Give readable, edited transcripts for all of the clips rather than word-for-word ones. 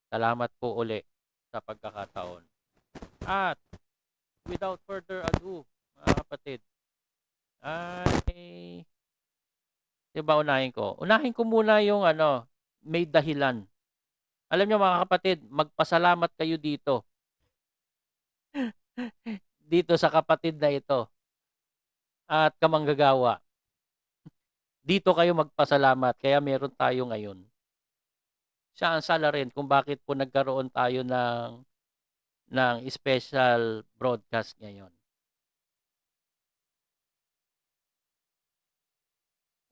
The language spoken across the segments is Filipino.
Salamat po uli sa pagkakataon. At without further ado, mga kapatid, ay, di ba unahin ko? Unahin ko muna yung may dahilan. Alam niyo mga kapatid, magpasalamat kayo dito. Dito sa kapatid na ito at kamanggagawa. Dito kayo magpasalamat kaya meron tayo ngayon. Siya ang sala rin kung bakit po nagkaroon tayo ng special broadcast ngayon.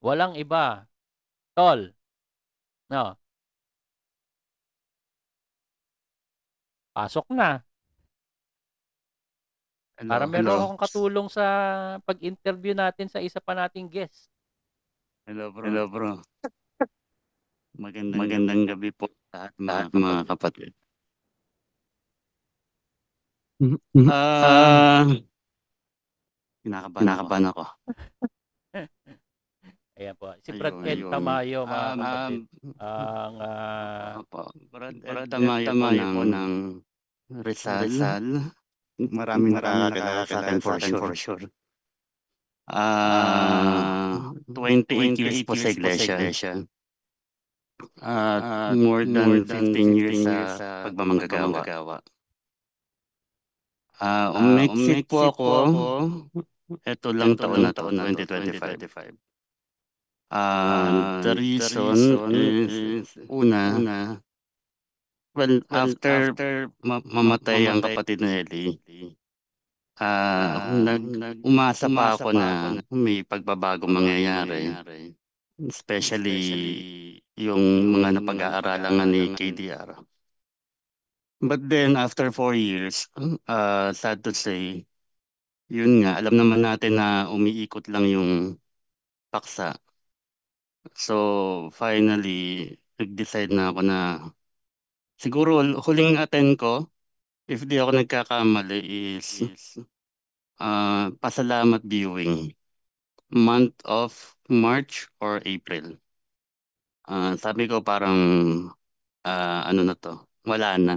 Walang iba, tol. No, pasok na. Para Hello, meron hello. akong katulong sa pag-interview natin sa isa pa nating guest. Hello, bro. Hello bro, Magandang gabi magandang po gabi po lahat lahat mga mga kapatid. kapatid. Ah, Ah, kinakabahan ako. kinakabahan ako. Ayan po. Si Brad Ed Ayun. Tamayo, mga kapatid. Um, Ang Opo. Brad Ed Ed Tamayo po Tamayo ng po ng Rizal. Rizal. Maraming Maraming nakakakilala sa nakakakilala akin sa for akin sure. for sure. Ah, Ah, 28 years 28 po sa years po sa iglesia. iglesia. At At more more than than 15 years 15 years sa sa pagmamanggagawa. pagmamanggagawa. Umexit po Umexit ako. po ako Ito lang ito taon lang na to, taon na to, 2025. 2025. The The reason reason is, is, una, una, well, well, after after mamatay ang mamatay, kapatid ni Ellie, umasa pa umasa ako pa na ako na may pagbabago bago mangyayari. mangyayari, Especially especially yung mga yung mga napag-aaralan ni napag-aaralan. KDR. But then, after 4 years, sad to say, yun nga, alam naman natin na umiikot lang yung paksa. So, finally, nag-decide na ako na siguro huling attend ko, if di ako nagkakamali, is Is pasalamat viewing. Month of March or April. Sabi ko parang ano na to, wala na.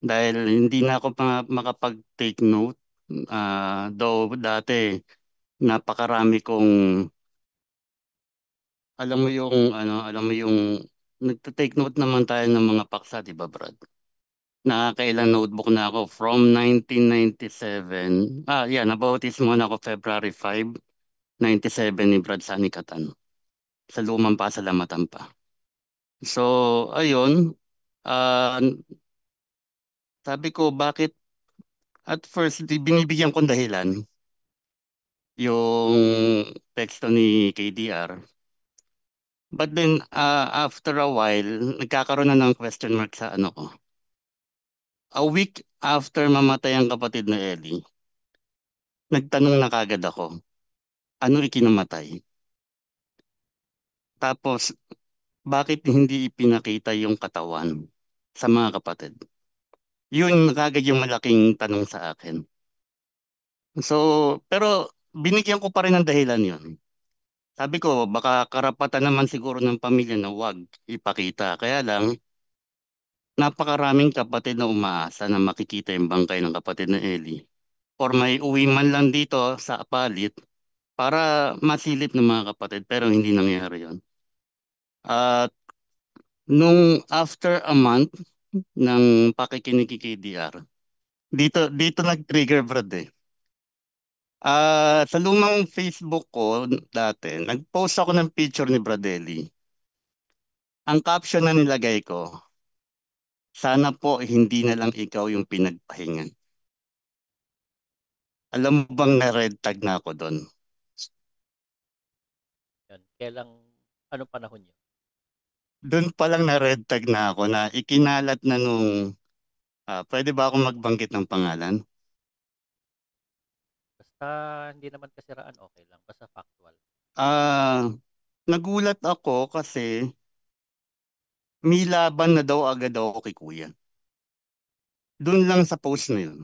Dahil hindi na ako pa makapag-take note. Though dati napakarami kong, alam mo yung nagte-take note naman tayo ng mga paksa, di ba, Brad? Nakakailan notebook na ako from 1997. Yeah, nabautismo na ako February 5, 97 ni Brad Sanikatan. Sa lumang pasalamatan pa. So, ayun. Ah, sabi ko, bakit at first, binibigyan kong dahilan yung teksto ni KDR. But then, after a while, nagkakaroon na ng question mark sa ano ko. A week after mamatay ang kapatid na Ellie, nagtanong na kagad ako, ano ikinamatay? Tapos, bakit hindi ipinakita yung katawan sa mga kapatid? Yun kagad yung malaking tanong sa akin. So, pero binigyan ko pa rin ng dahilan yun. Sabi ko, baka karapatan naman siguro ng pamilya na wag ipakita. Kaya lang, napakaraming kapatid na umaasa na makikita yung bangkay ng kapatid na Ellie. Or may uwi man lang dito sa palit para masilip ng mga kapatid pero hindi nangyari yun. At nung after a month ng pakikinig kay KDR, dito nag-trigger, Brad, eh. Sa lumang Facebook ko dati, nag-post ako ng picture ni Bradelli. Ang caption na nilagay ko, sana po hindi na lang ikaw yung pinagpahingan. Alam mo bang na-red tag na ako doon? Yun. Kailang, anong panahon yun? Doon pa lang na-red tag na ako na ikinalat na nung, pwede ba akong magbanggit ng pangalan? Basta hindi naman kasiraan, okay lang. Basta factual. Ah, nagulat ako kasi may laban na daw agad ako kay Kuya. Doon lang sa post na yun.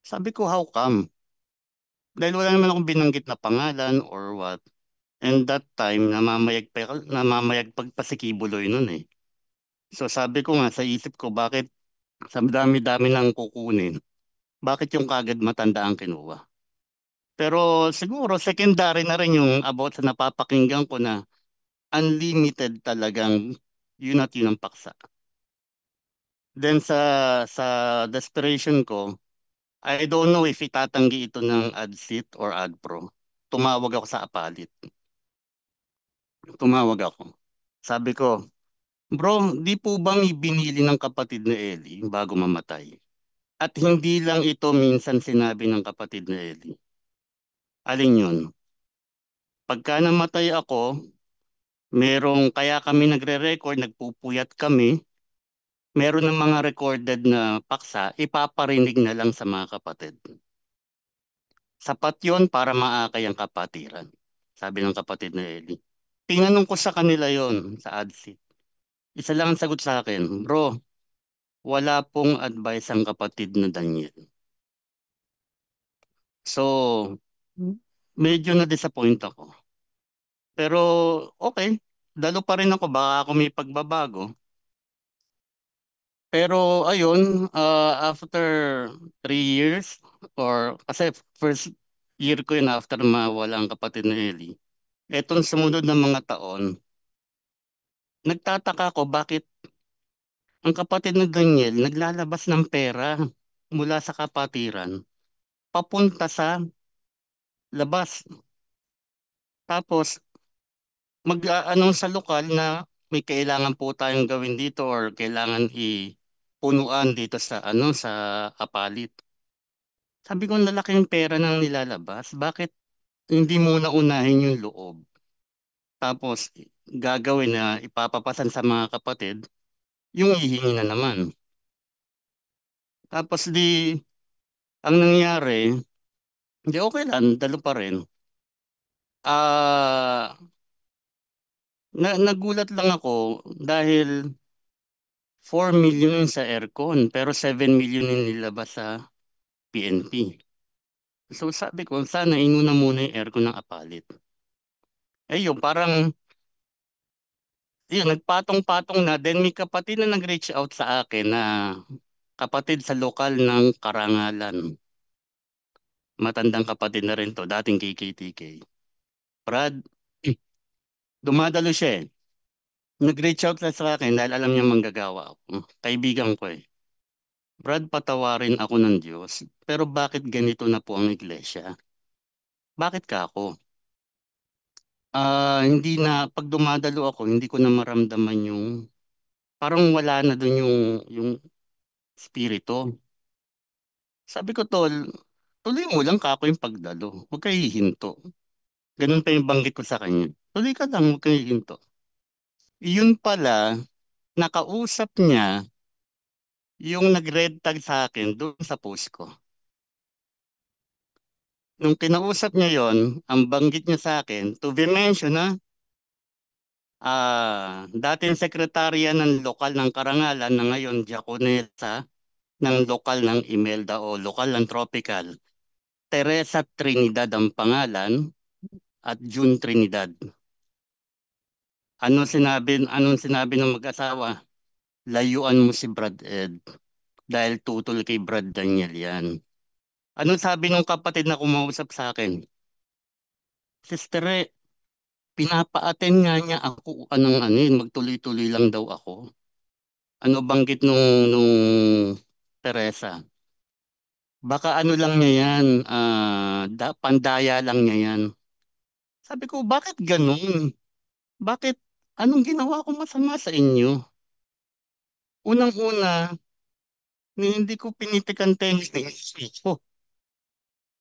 Sabi ko, how come? Dahil wala naman akong binanggit na pangalan or what. And that time, namamayagpag pa si Kibuloy nun eh. So sabi ko nga sa isip ko, bakit sa dami-dami ng kukunin, bakit yung kagad matanda ang kinuha? Pero siguro secondary na rin yung about sa napapakinggan ko na unlimited talagang yun at yun ang paksa. Then sa desperation ko, I don't know if itatanggi ito ng AdSit or AdPro. Tumawag ako sa Apalit. Tumawag ako. Sabi ko, bro, di po ba may binili ng kapatid ni Ellie bago mamatay? At hindi lang ito minsan sinabi ng kapatid ni Ellie. Alin yun? Pagka namatay ako, merong kaya kami nagre-record, nagpupuyat kami, meron ng mga recorded na paksa, ipaparinig na lang sa mga kapatid. Sapat yon para maakay ang kapatiran, sabi ng kapatid na Ellie. Tinanong ko sa kanila yon sa ADSIT. Isa lang ang sagot sa akin, bro, wala pong advice ang kapatid na Daniel. So, medyo na-disappoint ako. Pero okay, dalo pa rin ako, baka ako may pagbabago. Pero ayun, after 3 years, or kasi first year ko yun after mawala ang kapatid na Ellie. Etong sumunod na mga taon, nagtataka ko bakit ang kapatid na Daniel naglalabas ng pera mula sa kapatiran papunta sa labas. Tapos mag-aanong sa lokal na may kailangan po tayong gawin dito or kailangan punuan dito sa sa Apalit. Sabi ko, lalaki yung pera nang nilalabas. Bakit hindi muna unahin yung loob? Tapos gagawin na ipapapasan sa mga kapatid, yung hihingi na naman. Tapos ang nangyari, hindi okay lang, dalo pa rin. Ah, nagulat lang ako dahil 4 million yun sa aircon, pero 7 million yung nilabas sa PNP. So sabi ko, sana inuna muna yung aircon ng Apalit. Eh yun, parang, yun, nagpatong-patong na. Then may kapatid na nag-reach out sa akin na kapatid sa lokal ng Karangalan. Matandang kapatid na rin to, dating KKTK. Brad, dumadalo siya eh. Nag-reach out na sa akin dahil alam niya manggagawa ako. Kaibigan ko eh. Brad, patawarin ako ng Diyos. Pero bakit ganito na po ang iglesia? Bakit ka ako? Hindi na, pag dumadalo ako, hindi ko na maramdaman yung, parang wala na dun yung spirito. Sabi ko, tol, tuloy mo lang kako yung pagdalo. Huwag kayo hihinto. Ganun pa yung banggit ko sa kanya. Tuloy ka lang, huwag kayo hihinto. Yun pala, nakausap niya yung nag-red tag sa akin doon sa post ko. Nung kinausap niya yon, ang banggit niya sa akin, to be mentioned dating sekretarya ng lokal ng Karangalan na ngayon Diakonesa ng lokal ng Imelda o lokal ng Tropical. Teresa Trinidad ang pangalan at June Trinidad. Anong sinabi ng mag-asawa? Layuan mo si Brad Ed dahil tutol kay Brad Daniel yan. Anong sabi ng kapatid na kumausap sa akin? Sister, pinapa-attend nga niya ako magtuloy-tuloy lang daw ako. Ano banggit nung Teresa? Baka ano lang niya yan, pandaya lang niya yan. Sabi ko, bakit ganun? Bakit, anong ginawa ko masama sa inyo? Unang-una, hindi ko pinitikan tennis ko.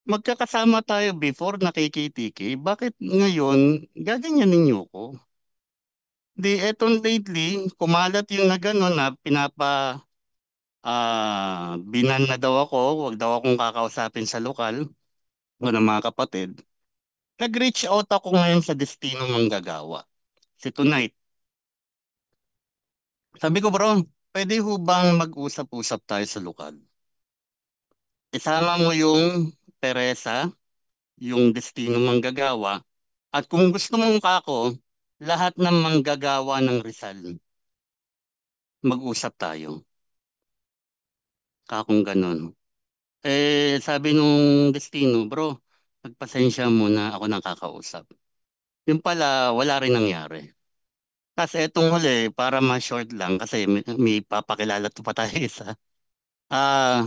Magkakasama tayo before na kay KTK. Bakit ngayon, gaganyan ninyo ko? Di etong lately, kumalat yung na gano'n na binan na daw ako, wag daw akong kakausapin sa lokal o ng mga kapatid. Nag-reach out ako ngayon sa Destino Manggagawa. Si Tonight. Sabi ko, bro, pwede ho bang mag-usap-usap tayo sa lokal? Isama mo yung Teresa, yung Destino Manggagawa, at kung gusto mong kako, lahat ng manggagawa ng Rizal. mag-usap tayo. Kung ganun. Sabi nung destino, bro, nagpasensya muna ako nang kakausap. Yung pala, wala rin nangyari. Kasi etong huli, para ma-short lang, kasi may papakilala to pa tayo isa. Ah,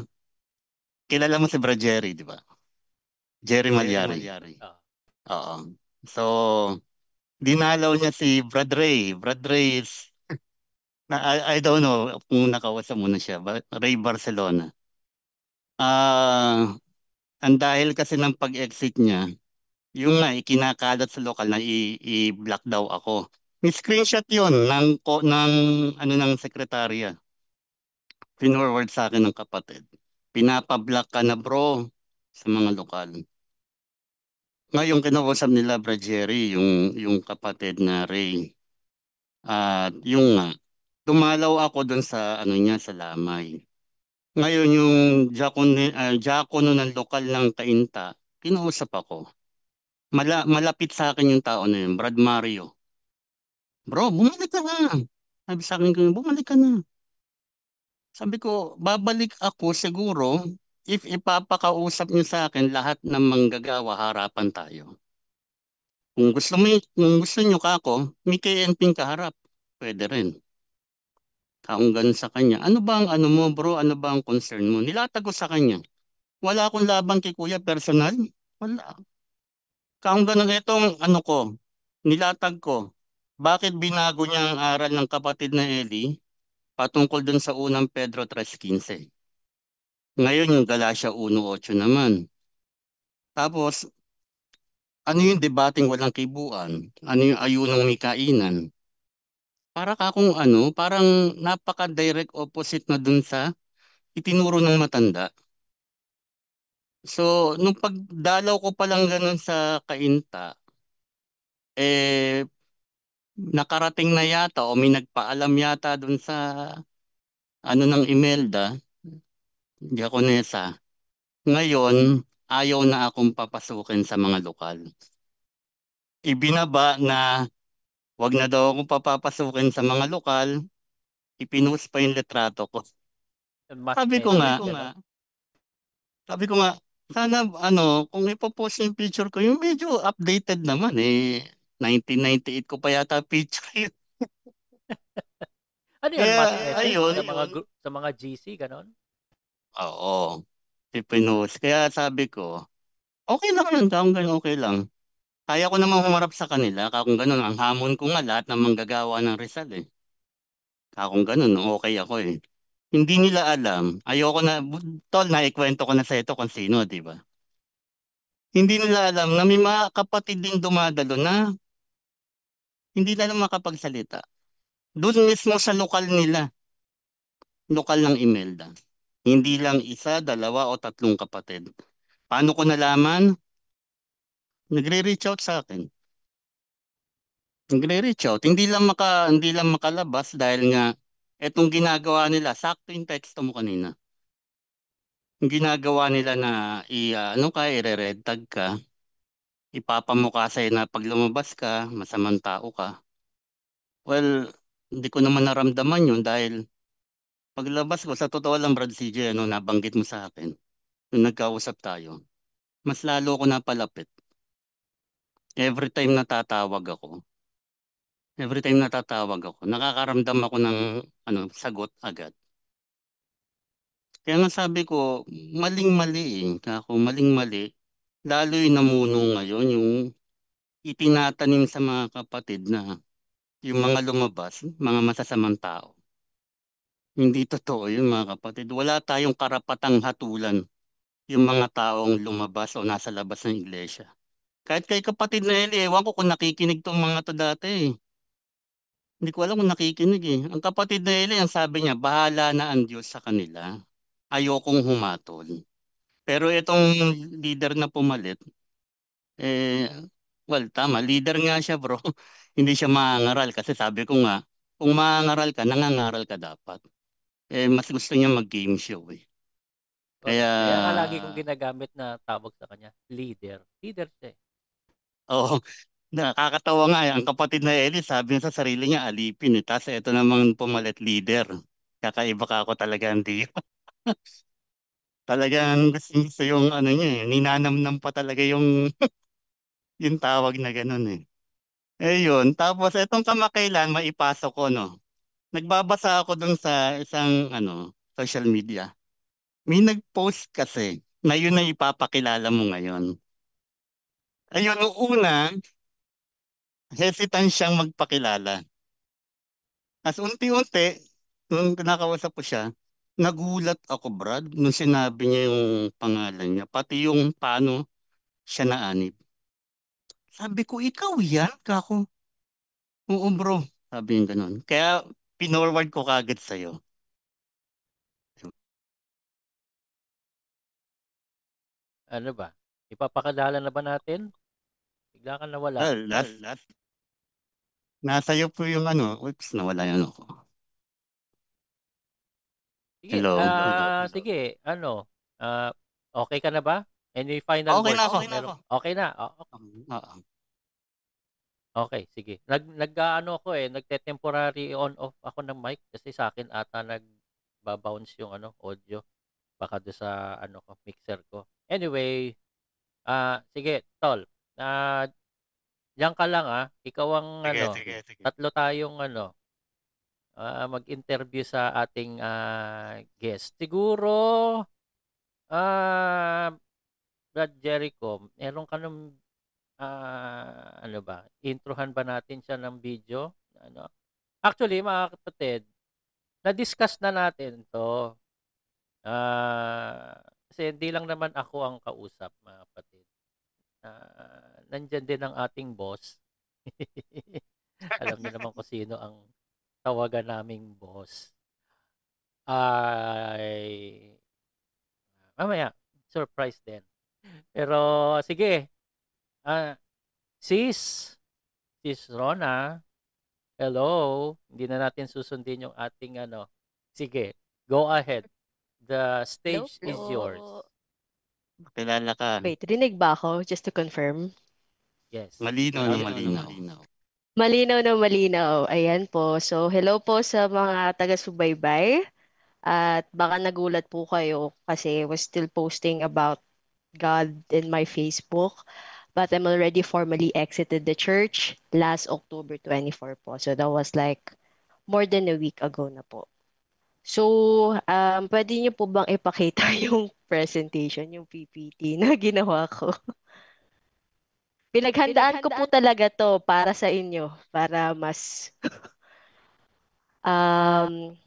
kilala mo si Bro Jerry, di ba? Jerry Jerry Malyari. Malyari. Oo. So, dinalaw niya si Brad Ray. Brad Ray is, I don't know kung nakausap mo na siya, Ray Barcelona. Ah, ang dahil kasi ng pag-exit niya, yung nga, ikinakalat sa lokal na i-block daw ako. May screenshot yun ng ano ng sekretarya. Pinorward sa akin ng kapatid. Pinapablock ka na bro sa mga lokal. Ngayon kinausap nila Bro Jerry, yung kapatid na Ray. At yung nga, dumalaw ako dun sa ano niya sa Lamay. Ngayon yung diakono ng lokal ng Kainta, kinausap ako. Malapit sa akin yung tao na yun, Brad Mario. Bro, bumalik ka na. Sabi sa akin, bumalik ka na. Sabi ko, babalik ako siguro if ipapakausap niyo sa akin lahat ng manggagawa harapan tayo. Kung gusto niyo ka ako, may KNP kaharap. Pwede rin. Kaong ganun sa kanya. Ano ba ang ano mo bro? Ano ba ang concern mo? Nilatag ko sa kanya. Wala akong laban kay kuya personal. Wala. Kaong ganun itong ano ko. Nilatag ko. Bakit binago niya ang aral ng kapatid na Eli patungkol dun sa unang Pedro 3:15? Ngayon yung Galatia 1:8 naman. Tapos, ano yung debating walang kibuan? Ano yung ayunang may kainan? Para ka kung ano, parang napaka-direct opposite na dun sa itinuro ng matanda. So, nung pagdalaw ko pa lang ganun sa Kainta, eh, nakarating na yata o may nagpaalam yata dun sa ano ng Imelda, Diakonesa. Ngayon, ayaw na akong papasukin sa mga lokal. Ibinaba na wag na daw akong papapasukin sa mga lokal, ipinost pa yung litrato ko. Mass Sabi ko nga, message, gano'n? sabi ko nga, sana ano, kung ipopost yung picture ko, yung medyo updated naman eh. 1998 ko pa yata picture yun. Ano 'yun, Kaya mass message ayun, sa mga GC, gano'n? oo, ipinost. Kaya sabi ko, okay lang yun, kung ganun okay lang. Kaya ko namang humarap sa kanila, kung ganun, ang hamon ko nga lahat ng manggagawa ng Rizal eh. Kung ganun, okay ako eh. Hindi nila alam, ayoko na, tol, naikwento ko na sa ito kung sino, di ba? Hindi nila alam na may mga kapatid din dumadalo na hindi na lang makapagsalita. Doon mismo sa lokal nila, lokal ng Imelda. Hindi lang isa, dalawa o tatlong kapatid. Paano ko nalaman? Nagre-reach out sa akin. Nagre-reach out. Hindi lang makalabas dahil nga etong ginagawa nila, sakto yung teksto mo kanina. Yung ginagawa nila na ano ka, ire-red tag ka, ipapamukha sa'yo na pag lumabas ka, masamang tao ka. Well, hindi ko naman naramdaman yun dahil paglabas ko, sa totoo lang Brad CJ, ano, nabanggit mo sa akin, nung nagkausap tayo, mas lalo ko napalapit. Every time natatawag ako, nakakaramdam ako ng ano, sagot agad. Kaya nga sabi ko, maling-mali eh. Kako, maling-mali. Lalo yung namuno ngayon, yung itinatanim sa mga kapatid na yung mga lumabas, mga masasamang tao. Hindi totoo yun mga kapatid. Wala tayong karapatang hatulan yung mga taong lumabas o nasa labas ng iglesia. Kahit kay kapatid na Eli, ewan ko kung nakikinig tong mga to dati eh. Hindi ko alam kung nakikinig eh. Ang kapatid na Eli, ang sabi niya, bahala na ang Diyos sa kanila. Ayokong humatol. Pero itong leader na pumalit, eh, well, tama, leader nga siya bro. Hindi siya mangangaral kasi sabi ko nga, kung mangangaral ka, nangangaral ka dapat. Mas gusto niya mag-game show eh. Kaya, Correct. Kaya nga lagi kong ginagamit na tawag sa kanya, leader. Leader siya, eh. oo, Nakakatawa nga, ang kapatid na Ellie, sabi niya sa sarili niya, alipin eh. Tapos ito namang pumalit leader. Kakaiba ka ako talaga, hindi. Talagang gusto yung ano niya eh. Ninanamnam pa talaga yung tawag na ganun eh. Eh yun, tapos etong kamakailan, maipasok ko no. Nagbabasa ako dun sa isang social media. May nag-post kasi na yun na ipapakilala mo ngayon. Ayun, nung una, hesitant siyang magpakilala. As unti-unti, nung kinakausap ko siya, nagulat ako, Brad, nung sinabi niya yung pangalan niya, pati yung paano siya naanib. Sabi ko, ikaw yan, kako. Oo, bro. Sabi yung ganun. Kaya, pinorward ko kagad sa'yo. Ano ba? Ipapakilala na ba natin? Bigla ka nawala. Last, nasa iyo po yung oops, nawala yung ako. Sige, Hello. sige, ano, okay ka na ba? Any final Okay na words? ako. Okay na. Oo. Okay, sige. Nag-aano ako eh, nagte-temporary on off ako ng mic kasi sa akin ata nagba-bounce yung audio baka do sa ko mixer ko. Anyway, sige, tol. Diyan ka lang Ikaw ang Sige. tatlo tayong mag-interview sa ating guest. Siguro Brad Jericho, meron ka nung ano ba, introhan ba natin siya ng video? Ano? Actually, mga kapatid, na-discuss na natin 'to. Kasi hindi lang naman ako ang kausap, mga kapatid. Nandiyan din ang ating boss. Alam niyo naman kung sino ang tawagan naming boss. Ay, mamaya, surprise din. Pero sige, ah, sis, sis Rona, hello. Hindi na natin susundin yung ating Sige, go ahead. The Hello stage is yours. po. Kilala ka. Wait, rinig ba ako? Just to confirm. Yes. Malinaw na Loud and clear. malinaw. Malinaw na malinaw. Ayan po. So, hello po sa mga taga-subaybay. At baka nagulat po kayo kasi I was still posting about God in my Facebook. But I'm already formally exited the church last October 24 po. So, that was like more than a week ago na po. So, pwede niyo po bang ipakita yung presentation, yung PPT na ginawa ko? Pinaghandaan ko po talaga to para sa inyo, para um,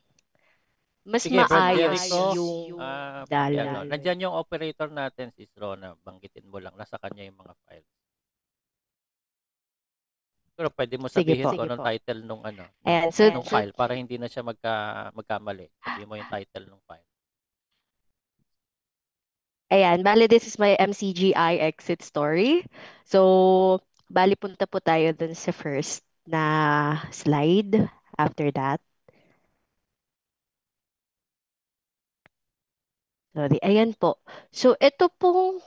mas Sige, Brad maayos Jericho, yung daloy. nandiyan yung operator natin, sis Rona, banggitin mo lang, nasa kanya yung mga files. Pero pwede mo Sige sabihin po. kung anong title Ayan, so, nung file para hindi na siya magkamali. Sabihin mo yung title ng file. ayan, bali this is my MCGI exit story. So, bali punta po tayo dun sa first na slide after that. Sorry, ayan po. So, ito pong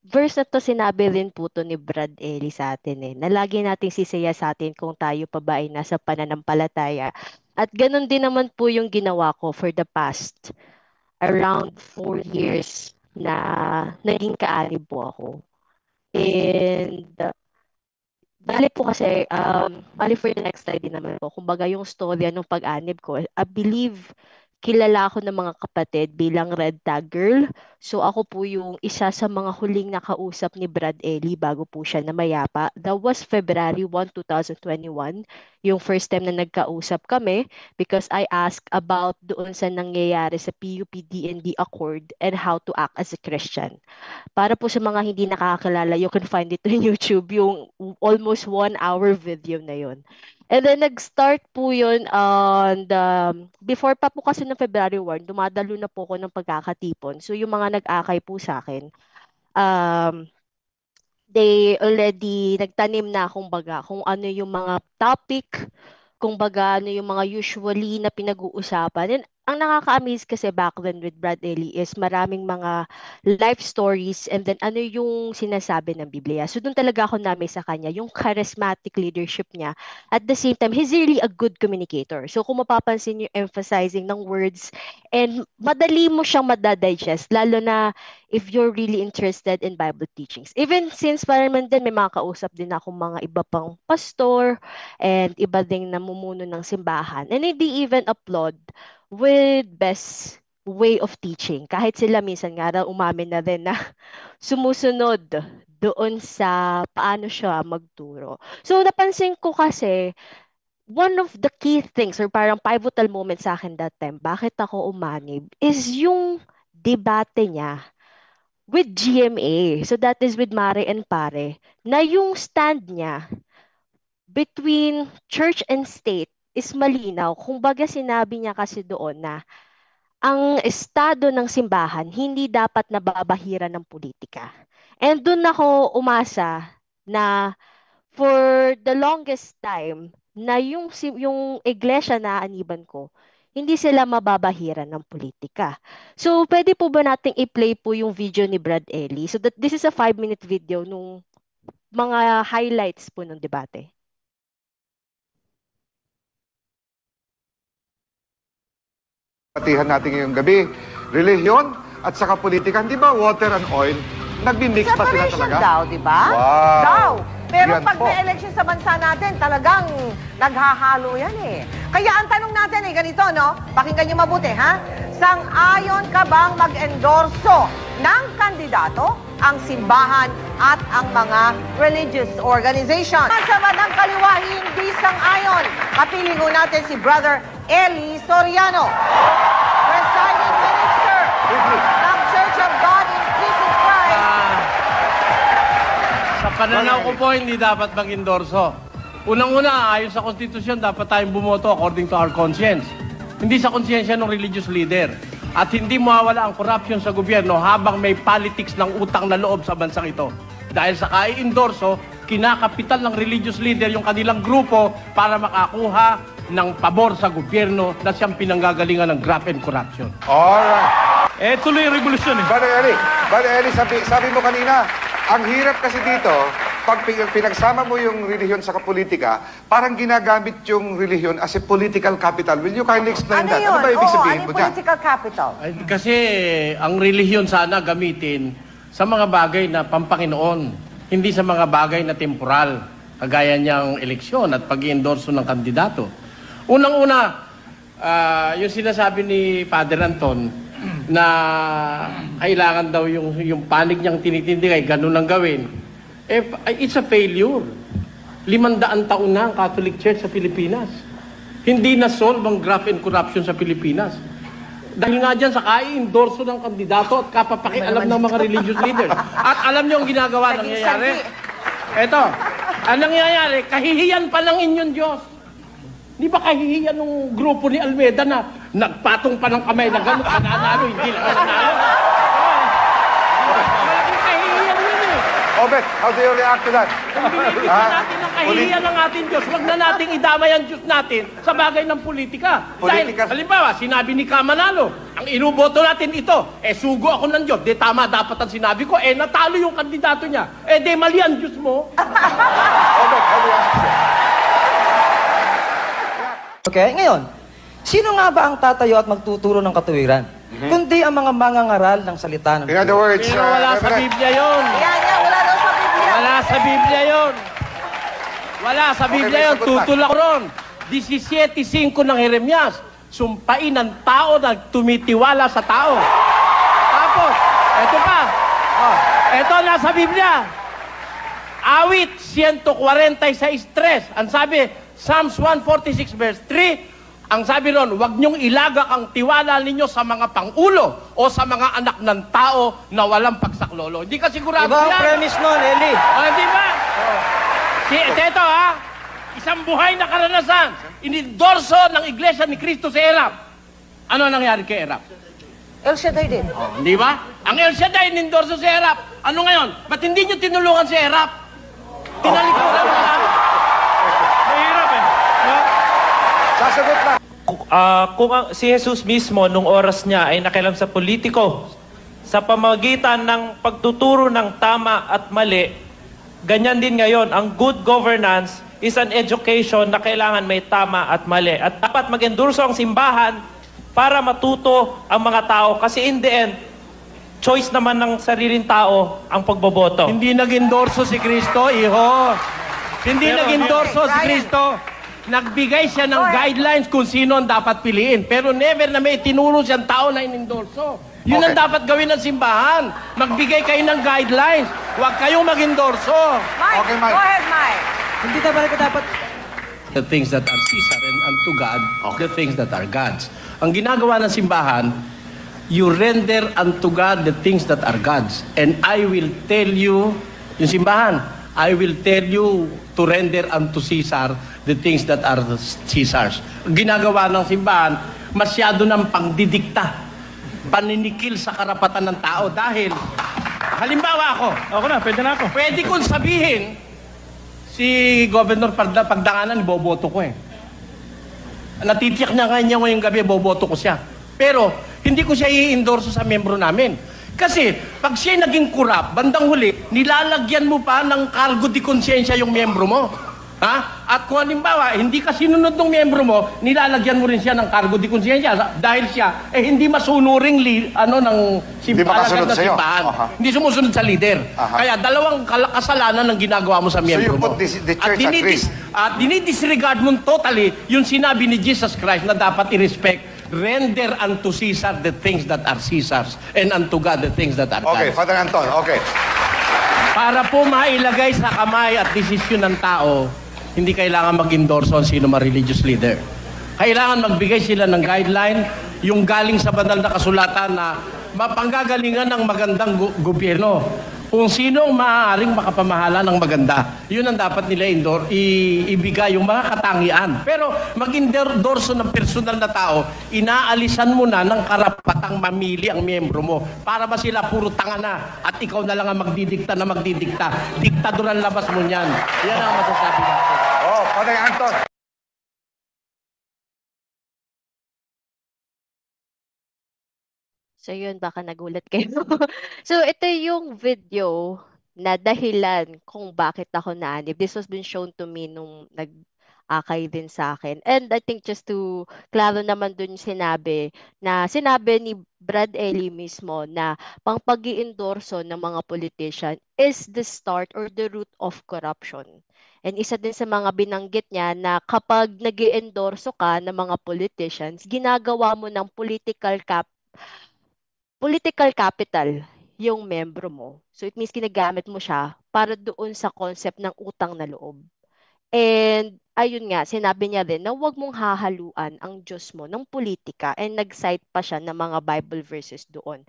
verse na to sinabi rin po to ni Brad Ellie sa atin na lagi nating sisaya sa atin kung tayo pa ba ay nasa pananampalataya. At ganun din naman po yung ginawa ko for the past around 4 years na naging kaanib po ako. And bali po kasi, bali for the next slide din naman po, kumbaga yung storya ng pag-anib ko, I believe kilala ako ng mga kapatid bilang red tag girl. So ako po yung isa sa mga huling nakausap ni Brad Ellie bago po siya namayapa. That was February 1, 2021, yung first time na nagkausap kami because I asked about doon sa nangyayari sa PUP DND Accord and how to act as a Christian. Para po sa mga hindi nakakakilala, you can find it on YouTube, yung almost 1 hour video na yun. And then nag-start po yun on before pa po kasi ng February 1, dumadalo na po ako ng pagkakatipon. So yung mga nag-akay po sa akin, um, they already nagtanim na kumbaga kung ano yung mga topic, kung baga ano yung mga usually na pinag-uusapan. And ang nakaka-amaze kasi back then with Brad Ellie is maraming mga life stories and then ano yung sinasabi ng Biblia. So doon talaga ako namin sa kanya, yung charismatic leadership niya. At the same time, he's really a good communicator. So kung mapapansin yung emphasizing ng words and madali mo siyang madadigest, lalo na if you're really interested in Bible teachings. Even since parang man din may mga kausap din akong mga iba pang pastor and iba ding namumuno ng simbahan. And hindi even applaud with best way of teaching. Kahit sila minsan nga raw umamin na rin na sumusunod doon sa paano siya magturo. So napansin ko kasi one of the key things or parang pivotal moment sa akin that time, bakit ako umanib, is yung debate niya with GMA. So that is with Mare and Pare, na yung stand niya between church and state is malinaw. Kung baga sinabi niya kasi doon na ang estado ng simbahan hindi dapat nababahiran ng politika. And doon ako umasa na for the longest time na yung iglesia na aniban ko, hindi sila mababahiran ng politika. So, pwede po ba nating i-play po yung video ni Brad Ellie? So, that this is a 5-minute video nung mga highlights po ng debate. Patihan natin ngayong gabi, relihiyon at saka politika, hindi ba water and oil? Nagmi-mix pa sila Separation talaga? daw, di ba? Wow! Daw. Pero Yan pag po. may election sa bansa natin, talagang naghahalo yan eh. Kaya ang tanong natin ay ganito, no? Pakinggan niyo mabuti, ha? Sang-ayon ka bang mag-endorso ng kandidato ang simbahan at ang mga religious organization? Sa bandang kaliwa, hindi sang-ayon. Kapiling ho natin si Brother Eli Soriano, Presiding Minister ng Church of God in Jesus Christ. Sa pananaw ko po, hindi dapat mag-endorso. Unang-una, ayon sa konstitusyon, dapat tayong bumoto according to our conscience. Hindi sa konsyensya ng religious leader. At hindi mawawala ang corruption sa gobyerno habang may politics ng utang na loob sa bansang ito. Dahil sa kai-endorso, kinakapital ng religious leader yung kanilang grupo para makakuha ng pabor sa gobyerno na siyang pinanggagalingan ng graft and corruption. Alright. Tuloy yung revolusyon eh. Brother Eli, sabi mo kanina, ang hirap kasi dito, pag pinagsama mo yung relihiyon sa politika, parang ginagamit yung relihiyon as a political capital. Will you kindly explain Ano that? yun? Ano ba ibig sabihin ano mo yung dyan? political capital? Ay, kasi ang relihiyon sana gamitin sa mga bagay na pampanginoon, hindi sa mga bagay na temporal, kagaya niyang eleksyon at pag-i-endorso ng kandidato. Unang-una, yung sinasabi ni Father Anton na kailangan daw yung panig niyang tinitindig ay ganun ang gawin. It's a failure. 500 taon na ang Catholic Church sa Pilipinas. Hindi na-solve ang graft and corruption sa Pilipinas. Dahil nga dyan sa kai-endorso ng kandidato at kapapakialam ng mga religious leaders. At alam niyo ang ginagawa nangyayari? Eto, ang nangyayari, kahihiyan pa ng inyong Diyos. Di ba kahihiyan ng grupo ni Almeida na nagpatong pa ng kamay na gano'n, nanalo, hindi lang nanalo? Malaking kahihiyan yun eh. Obet, how do you react to that? Kung binibigyan natin ng kahihiyan ng ating Diyos, huwag na nating idamay ang Diyos natin sa bagay ng politika. Dahil, Politika. halimbawa, sinabi ni Kamanalo, ang inuboto natin ito, sugo ako ng Diyos, di tama dapat ang sinabi ko, natalo yung kandidato niya, di mali ang Diyos mo. Obet, how do you answer? Okay, ngayon, sino nga ba ang tatayo at magtuturo ng katuwiran? Kundi ang mga mangangaral ng salita ng In other words, Pero wala sa Reverend, Biblia yun. Yan, wala daw sa Biblia. Wala sa Biblia yun. Wala sa Okay, Biblia may yun. sagot lang. Tutulak ko ron. 17:5 ng Jeremias. Sumpain ng tao na tumitiwala sa tao. Tapos, eto pa. Eto nasa Biblia. Awit 146:3. Ang sabi, Psalms 146 verse 3, ang sabi ron, huwag niyong ilagak ang tiwala ninyo sa mga pangulo o sa mga anak ng tao na walang pagsaklolo. Hindi ka sigurado Iba ang yan. premise nun, Eli. Hindi ba? Ito isang buhay na karanasan. Inidorso ng Iglesia ni Cristo sa Erap. Ano nangyari kay Erap? El Shaddai din. Di ba? Ang El Shaddai inidorso sa Erap. Ano ngayon? Ba't hindi nyo tinulungan si Erap? Tinalikuran mo lang. Mahirap eh. sasagot lang. Si Jesus mismo nung oras niya ay nakialam sa politiko sa pamagitan ng pagtuturo ng tama at mali, ganyan din ngayon, ang good governance is an education na kailangan may tama at mali. At dapat mag-endorso ang simbahan para matuto ang mga tao. Kasi in the end, choice naman ng sariling tao ang pagboboto. Hindi nag-endorso si Kristo, iho. Hindi nag-endorso si Brian. Kristo. Nagbigay siya ng guidelines kung sino ang dapat piliin. Pero never na may tinuro siyang tao na inendorso. Yun ang Okay. dapat gawin ng simbahan. Magbigay kayo ng guidelines. Huwag kayong mag-endorso. Mike, Okay, Mike. go ahead, Mike. Hindi talaga dapat The things that are Caesar and unto God, the things that are God's. Ang ginagawa ng simbahan, you render unto God the things that are God's. And I will tell you, yung simbahan, I will tell you to render unto Caesar the things that are Caesar's. Ang ginagawa ng simbahan, masyado ng pangdidikta, paninikil sa karapatan ng tao. Dahil, halimbawa ako na, pwede kong sabihin, si Governor Pagdanganan, boboto ko eh. Natitiyak niya kanya ngayong gabi, boboto ko siya. Pero, hindi ko siya i-endorso sa membro namin. Kasi, pag siya naging kurap, bandang huli, nilalagyan mo pa ng cargo di konsensya yung membro mo. Ha? At kung halimbawa, hindi ka sinunod ng membro mo, nilalagyan mo rin siya ng cargo di konsensya dahil siya, hindi masunuring ng Hindi makasunod na sa'yo. simbahan. Aha. Hindi sumusunod sa leader. Aha. Kaya dalawang kasalanan ang ginagawa mo sa you miyembro mo. put the church at risk. At dinidisregard mo totally yung sinabi ni Jesus Christ na dapat i-respect. Render unto Caesar the things that are Caesar's and unto God the things that are Okay, God's. Father Anton, okay. Para po mailagay sa kamay at desisyon ng tao, hindi kailangan mag-endorso ang sino man religious leader. Kailangan magbigay sila ng guideline, yung galing sa banal na kasulatan na mapanggagalingan ng magandang gobyerno. Kung sinong maaaring makapamahala ng maganda, yun ang dapat nila ibigay yung mga katangian. Pero mag-endorso ng personal na tao, inaalisan mo na ng karapatang mamili ang miyembro mo. Para ba sila puro tanga na at ikaw na lang ang magdidikta na magdidikta. Diktador ang labas mo niyan. Yan ang masasabi natin. Oh, Father Anton. So yun, baka nagulat kayo. So ito yung video na dahilan kung bakit ako naanib. This was been shown to me nung nag-akay din sa akin. And I think just to klaro naman dun sinabi ni Brad Ellie mismo na pang pag-iendorso ng mga politician is the start or the root of corruption. And isa din sa mga binanggit niya na kapag nag-iendorso ka ng mga politicians, ginagawa mo ng political capital yung membro mo. So it means ginagamit mo siya para doon sa concept ng utang na loob. And ayun nga, sinabi niya din na huwag mong hahaluan ang Diyos mo ng politika and nag-cite pa siya ng mga Bible verses doon.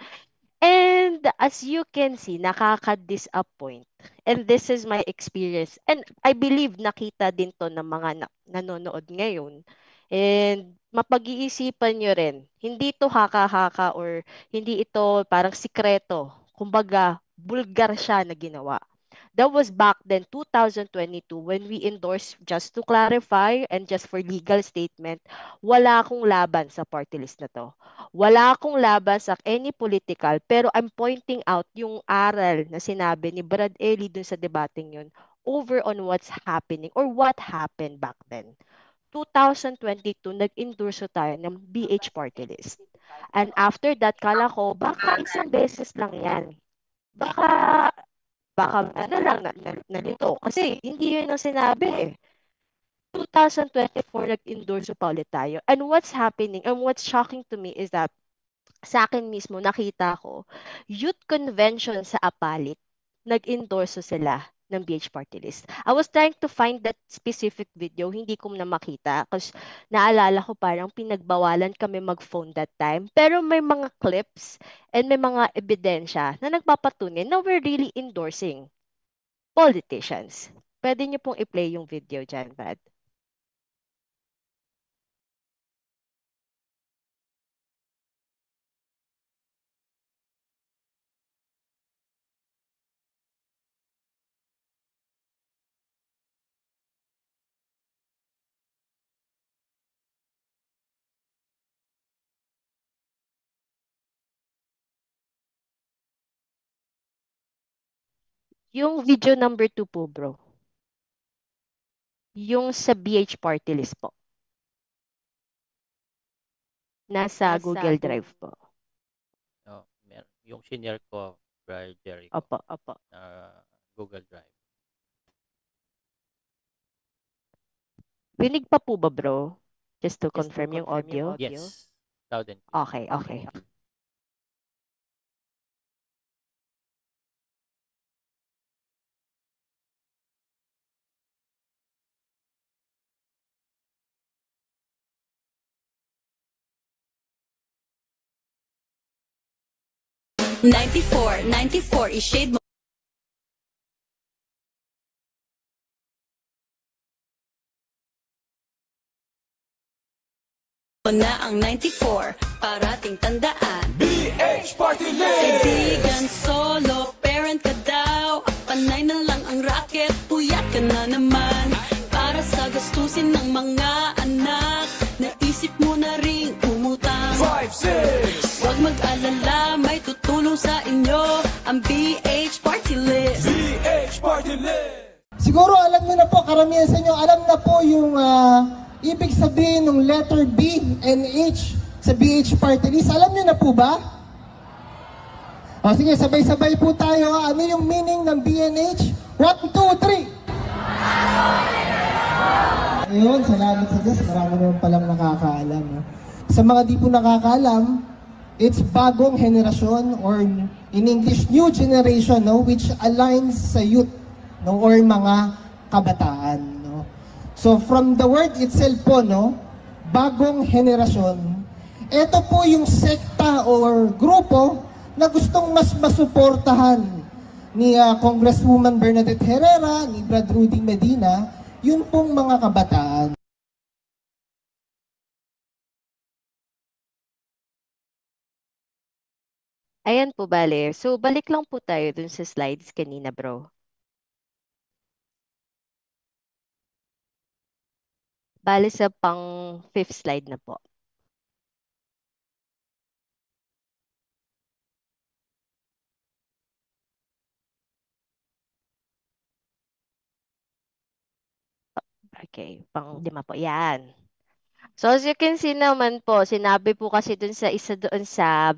And as you can see, nakaka-disappoint. And this is my experience. And I believe nakita din to ng mga nanonood ngayon. And mapag-iisipan nyo rin, hindi ito haka-haka or hindi ito parang sikreto. Kumbaga, bulgar siya na ginawa. That was back then, 2022, when we endorsed, just to clarify and just for legal statement, wala akong laban sa party list na to. Wala akong laban sa any political, pero I'm pointing out yung aral na sinabi ni Brad Ellie dun sa debating yun over on what's happening or what happened back then. 2022, nag-endorso tayo ng BH party list. And after that, kala ko, baka isang beses lang yan. Baka ano lang, nalito. Kasi hindi yun ang sinabi eh. 2024, nag-endorso pa ulit tayo. And what's happening, and what's shocking to me is that sa akin mismo, nakita ko, youth convention sa Apalit, nag-endorso sila ng BH Party List. I was trying to find that specific video, hindi ko na makita kasi naalala ko parang pinagbawalan kami mag-phone that time. Pero may mga clips and may mga ebidensya na nagpapatunay na we're really endorsing politicians. Pwede niyo pong i-play yung video dyan, Brad. Yung video number 2 po, bro. Yung sa BH party list po. Nasa Google Drive po. No, yung senior ko, Brother Jericho, Opo, opo. Google Drive. Rinig pa po ba, bro? Just to confirm yung audio? Yes. Loud and clear. Okay, okay. Ninety-four, i-shade mo na ang 94, parating tandaan. BH Party List! Kaibigan, solo, parent ka daw. Panay na lang ang racket, puyat ka na naman. Para sa gastusin ng mga anak, naisip mo na ring umutang. 5, 6! Huwag mag-alala, may tutulong sa inyo ang BH Party List. BH Party List! Siguro alam niyo na po, karamihan sa inyo, alam na po yung ibig sabihin ng letter B and H sa BH Party List. Alam niyo na po ba? O sige, sabay-sabay po tayo. Ano yung meaning ng B and H? 1, 2, 3! Ayun, salamat sa Diyos. Marami naman palang nakakaalam. No? Sa mga di po nakakaalam, it's bagong henerasyon or in English, new generation, no? Which aligns sa youth, no? Or mga kabataan. No? So from the word itself po, no? Bagong henerasyon. Ito po yung sekta or grupo na gustong mas masuportahan ni Congresswoman Bernadette Herrera, ni Brad Rudy Medina, yun pong mga kabataan. Ayan po, bale. So, balik lang po tayo dun sa slides kanina, bro. Bale sa pang 5th slide na po. Okay, pang 5 po. Yan. So, as you can see naman po, sinabi po kasi dun sa isa doon sa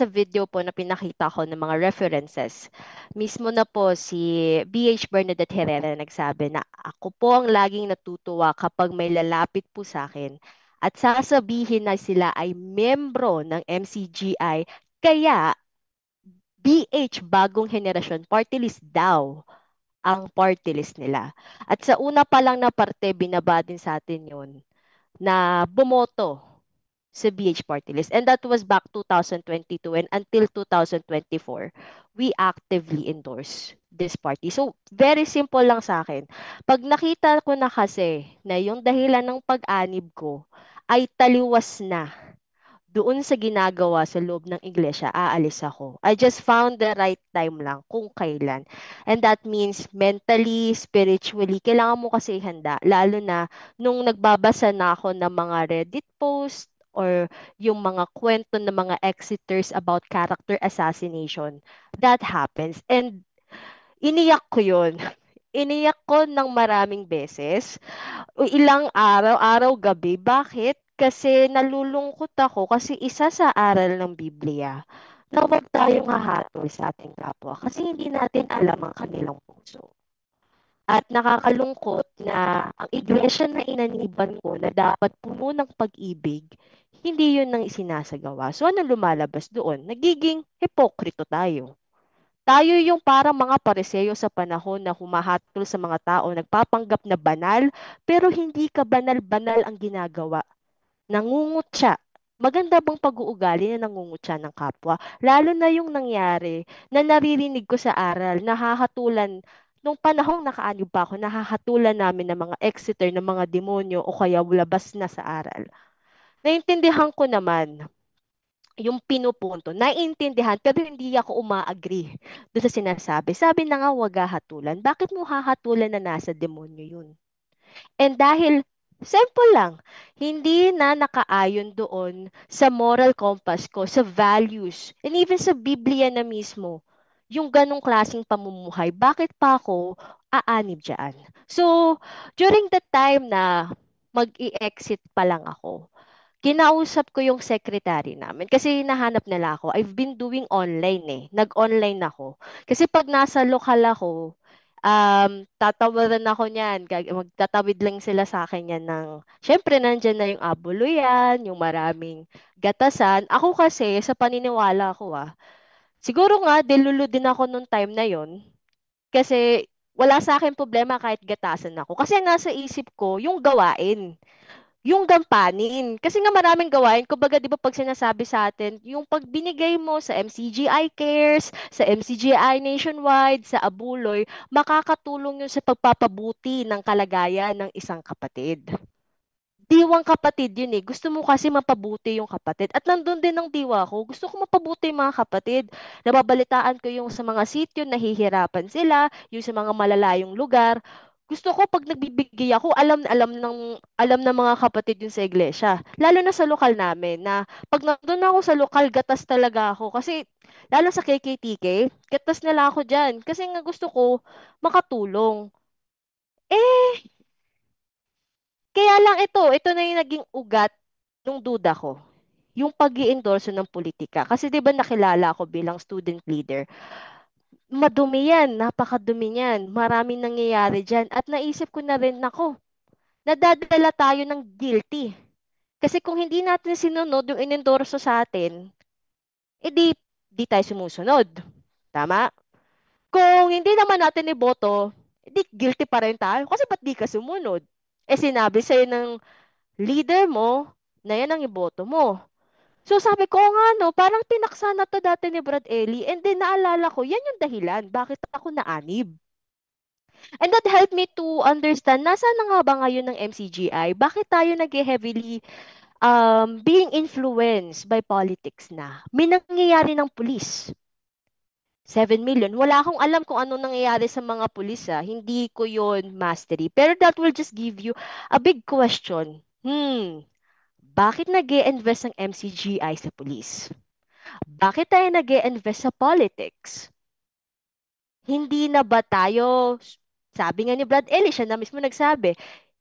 video po na pinakita ko ng mga references. Mismo na po si BH Bernadette Herrera nagsabi na ako po ang laging natutuwa kapag may lalapit po sa akin at sasabihin na sila ay membro ng MCGI, kaya BH Bagong Henerasyon Party List daw ang party list nila. At sa una pa lang na parte, binaba din sa atin yun na bumoto sa BH Party List. And that was back 2022 and until 2024, we actively endorse this party. So, very simple lang sa akin. Pag nakita ko na kasi na yung dahilan ng pag-anib ko ay taliwas na doon sa ginagawa sa loob ng iglesia, aalis ako. I just found the right time lang kung kailan. And that means mentally, spiritually, kailangan mo kasi handa. Lalo na nung nagbabasa na ako ng mga Reddit post or yung mga kwento ng mga exiters about character assassination. That happens. And iniyak ko yun. Iniyak ko ng maraming beses. Ilang araw, gabi. Bakit? Kasi nalulungkot ako kasi isa sa aral ng Biblia na huwag tayong hahatol sa ating kapwa kasi hindi natin alam ang kanilang puso. At nakakalungkot na ang iglesia na inaniban ko na dapat puno ng pag-ibig, hindi yun ang isinasagawa. So ano lumalabas doon? Nagiging hipokrito tayo. Tayo yung parang mga Pariseo sa panahon na humahatol sa mga tao, nagpapanggap na banal, pero hindi ka banal-banal ang ginagawa. Nangungutya. Maganda bang pag-uugali na nangungutya ng kapwa? Lalo na yung nangyari na naririnig ko sa aral, nahahatulan, nung panahong nakaanib pa ako, nahahatulan namin ng mga exeter, ng mga demonyo o kaya labas na sa aral. Naintindihan ko naman yung pinupunto, naiintindihan, pero hindi ako uma-agree doon sa sinasabi. Sabi na nga, wag hahatulan. Bakit mo hahatulan na nasa demonyo yun? And dahil, simple lang, hindi na nakaayon doon sa moral compass ko, sa values, and even sa Biblia na mismo, yung ganong klaseng pamumuhay, bakit pa ako aanib dyan? So, during the time na mag-i-exit pa lang ako, kinausap ko yung secretary namin kasi nahanap nila ako. I've been doing online eh. Nag-online ako. Kasi pag nasa lokal ako, tatawaran ako niyan. Magtatawid lang sila sa akin yan ng, syempre nandyan na yung abuluyan, yung maraming gatasan. Ako kasi, sa paniniwala ko siguro nga, delulu din ako nung time na yon. Kasi wala sa akin problema kahit gatasan ako. Kasi nasa isip ko, yung gawain, yung gampanin. Kasi nga maraming gawain. Kumbaga, di ba pag sinasabi sa atin, yung pag binigay mo sa MCGI Cares, sa MCGI Nationwide, sa Abuloy, makakatulong yun sa pagpapabuti ng kalagayan ng isang kapatid. Diwang kapatid yun eh. Gusto mo kasi mapabuti yung kapatid. At nandun din ang diwa ko. Gusto ko mapabuti yung mga kapatid. Nababalitaan ko yung sa mga sityo, nahihirapan sila, yung sa mga malalayong lugar. Gusto ko pag nagbibigay ako, alam ng mga kapatid yun sa iglesia. Lalo na sa lokal namin na pag nandun ako sa lokal, gatas talaga ako. Kasi lalo sa KKTK, gatas nila ako dyan. Kasi nga gusto ko makatulong. Kaya lang ito na yung naging ugat nung duda ko. Yung pag-i-endorso ng politika. Kasi 'di ba nakilala ako bilang student leader. Madumi yan, napakadumi niyan. Maraming nangyayari diyan at naisip ko na rin nako, nadadala tayo ng guilty. Kasi kung hindi natin sinunod yung inendorso sa atin, di tayo sumusunod. Tama? Kung hindi naman natin iboto, guilty pa rin tayo. Kasi ba't di ka sumunod? Sinabi sa'yo ng leader mo na yan ang iboto mo. So sabi ko nga no, parang tinaksa na to dati ni Brad Ellie and then naalala ko, yan yung dahilan bakit ako naanib. And that helped me to understand, nasaan na nga ba ngayon ng MCGI? Bakit tayo nag-heavily being influenced by politics na? May nangyayari ng pulis. 7 million. Wala akong alam kung ano nangyayari sa mga pulis. Hindi ko yon mastery. Pero that will just give you a big question. Bakit nag-e-invest ang MCGI sa pulis? Bakit tayo nag-e-invest sa politics? Hindi na ba tayo, sabi nga ni Brad Ellie, siya na mismo nagsabi,